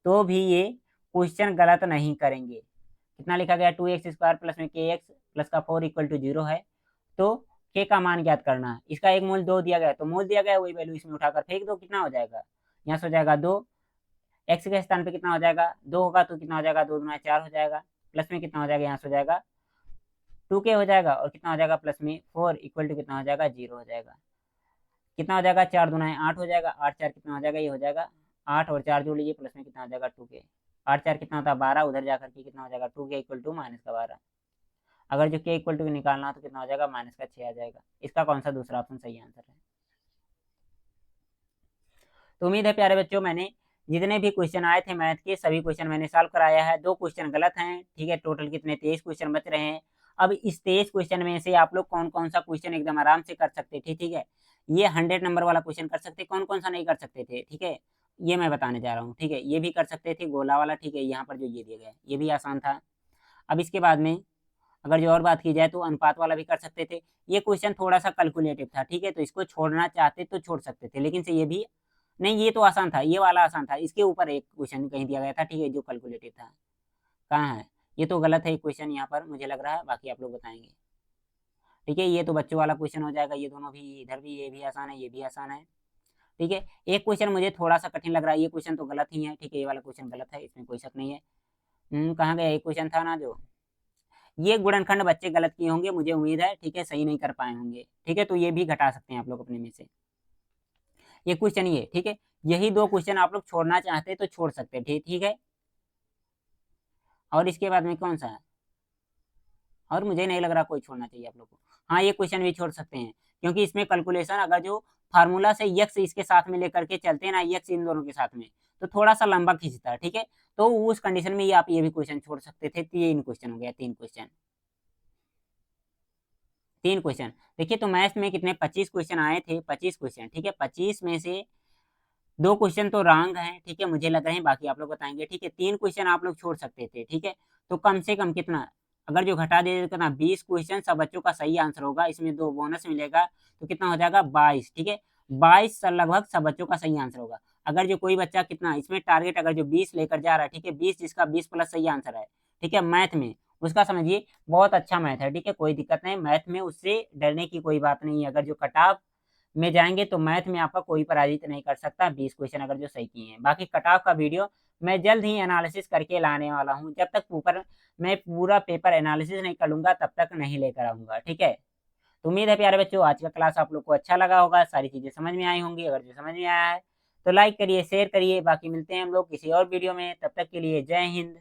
तो भी ये क्वेश्चन गलत नहीं करेंगे। कितना लिखा गया 2x² प्लस में kx प्लस का 4 इक्वल टू 0 है, तो के का मान ज्ञात करना है। इसका एक मूल 2 दिया गया है, तो मूल दिया गया है वही वैल्यू इसमें उठाकर फेंक दो, कितना हो जाएगा यहाँ से हो जाएगा 2, एक्स के स्थान पे कितना हो जाएगा 2 होगा, तो कितना हो जाएगा 2 दूना 4 हो जाएगा, प्लस में कितना हो जाएगा यहाँ से हो जाएगा 2k हो जाएगा, और कितना हो जाएगा प्लस में 4 इक्वल टू कितना हो जाएगा 0 हो जाएगा। कितना हो जाएगा 4 दूना 8 हो जाएगा, 8 4 कितना हो जाएगा, ये हो जाएगा 8 और 4 जोड़ लीजिए, प्लस में कितना हो जाएगा 2k, 8 4 कितना होता है 12, उधर जाकर के कितना हो जाएगा 2k इक्वल टू माइनस का 12। अगर जो k इक्वल टू निकालना हो तो कितना हो जाएगा माइनस का 6 आ जाएगा। इसका कौन सा दूसरा ऑप्शन सही आंसर है। तो उम्मीद है प्यारे बच्चों, मैंने जितने भी क्वेश्चन आए थे मैथ के सभी क्वेश्चन मैंने सॉल्व कराया है। 2 क्वेश्चन गलत हैं, ठीक है, टोटल कितने 23 क्वेश्चन बच रहे हैं। अब इस 23 क्वेश्चन में से आप लोग कौन कौन सा क्वेश्चन एकदम आराम से कर सकते थे, ठीक है, ये 100 नंबर वाला क्वेश्चन कर सकते, कौन कौन सा नहीं कर सकते थे, ठीक है, ये मैं बताने जा रहा हूँ, ठीक है। ये भी कर सकते थे गोला वाला, ठीक है, यहाँ पर जो ये दिया गया है ये भी आसान था। अब इसके बाद में अगर जो और बात की जाए तो अनुपात वाला भी कर सकते थे। ये क्वेश्चन थोड़ा सा कैलकुलेटिव था, ठीक है, तो इसको छोड़ना चाहते तो छोड़ सकते थे, लेकिन से ये भी नहीं, ये तो आसान था, ये वाला आसान था, इसके ऊपर एक क्वेश्चन कहीं दिया गया था, ठीक है, जो कैलकुलेटिव था। कहाँ है, ये तो गलत है क्वेश्चन यहाँ पर मुझे लग रहा है, बाकी आप लोग बताएंगे, ठीक है। ये तो बच्चों वाला क्वेश्चन हो जाएगा, ये दोनों भी, इधर भी ये भी आसान है, ये भी आसान है, ठीक है। एक क्वेश्चन मुझे थोड़ा सा कठिन लग रहा है, ये क्वेश्चन तो गलत ही है, ठीक है, ये वाला क्वेश्चन गलत है, इसमें कोई शक नहीं है। कहाँ गया एक क्वेश्चन था ना जो, ये गुणनखंड बच्चे गलत किए होंगे, मुझे उम्मीद है, ठीक है, सही नहीं कर पाए होंगे, ठीक है, तो ये भी घटा सकते हैं आप लोग अपने में से। ये क्वेश्चन ये, ठीक है, यही 2 क्वेश्चन आप लोग छोड़ना चाहते तो छोड़ सकते थे, ठीक है। और इसके बाद में कौन सा है, और मुझे नहीं लग रहा कोई छोड़ना चाहिए आप लोग को। हाँ ये क्वेश्चन भी छोड़ सकते हैं, क्योंकि इसमें कैलकुलेशन अगर जो फार्मूला से यक्स इसके साथ में लेकर के चलते हैं ना, यक्स इन दोनों के साथ में, तो थोड़ा सा लंबा खींचता है, ठीक है, तो उस कंडीशन में ये आप ये भी क्वेश्चन छोड़ सकते थे। 3 क्वेश्चन हो गया, 3 क्वेश्चन, 3 क्वेश्चन। देखिए तो मैथ्स में कितने 25 क्वेश्चन आए थे, 25 क्वेश्चन, ठीक है, 25 में से 2 क्वेश्चन तो रॉन्ग हैं, ठीक है, मुझे लग रहे हैं, बाकी आप लोग बताएंगे, ठीक है। 3 क्वेश्चन आप लोग छोड़ सकते थे, ठीक है, तो कम से कम कितना, अगर जो घटा दे कितना 20 क्वेश्चन सब बच्चों का सही आंसर होगा, इसमें 2 बोनस मिलेगा, तो कितना हो जाएगा 22, ठीक है, 22 लगभग सब बच्चों का सही आंसर होगा। अगर जो कोई बच्चा कितना इसमें टारगेट अगर जो 20 लेकर जा रहा है, ठीक है, 20 जिसका 20 प्लस सही आंसर है, ठीक है, मैथ में, उसका समझिए बहुत अच्छा मैथ है, ठीक है, कोई दिक्कत नहीं, मैथ में उससे डरने की कोई बात नहीं है। अगर जो कट ऑफ में जाएंगे तो मैथ में आपका कोई पराजित नहीं कर सकता 20 क्वेश्चन अगर जो सही किए हैं। बाकी कट ऑफ का वीडियो मैं जल्द ही एनालिसिस करके लाने वाला हूँ। जब तक ऊपर मैं पूरा पेपर एनालिसिस नहीं कर लूंगा तब तक नहीं लेकर आऊंगा, ठीक है। तो उम्मीद है प्यारे बच्चों आज का क्लास आप लोग को अच्छा लगा होगा, सारी चीजें समझ में आई होंगी। अगर जो समझ में आया है तो लाइक करिए, शेयर करिए। बाकी मिलते हैं हम लोग किसी और वीडियो में, तब तक के लिए जय हिंद।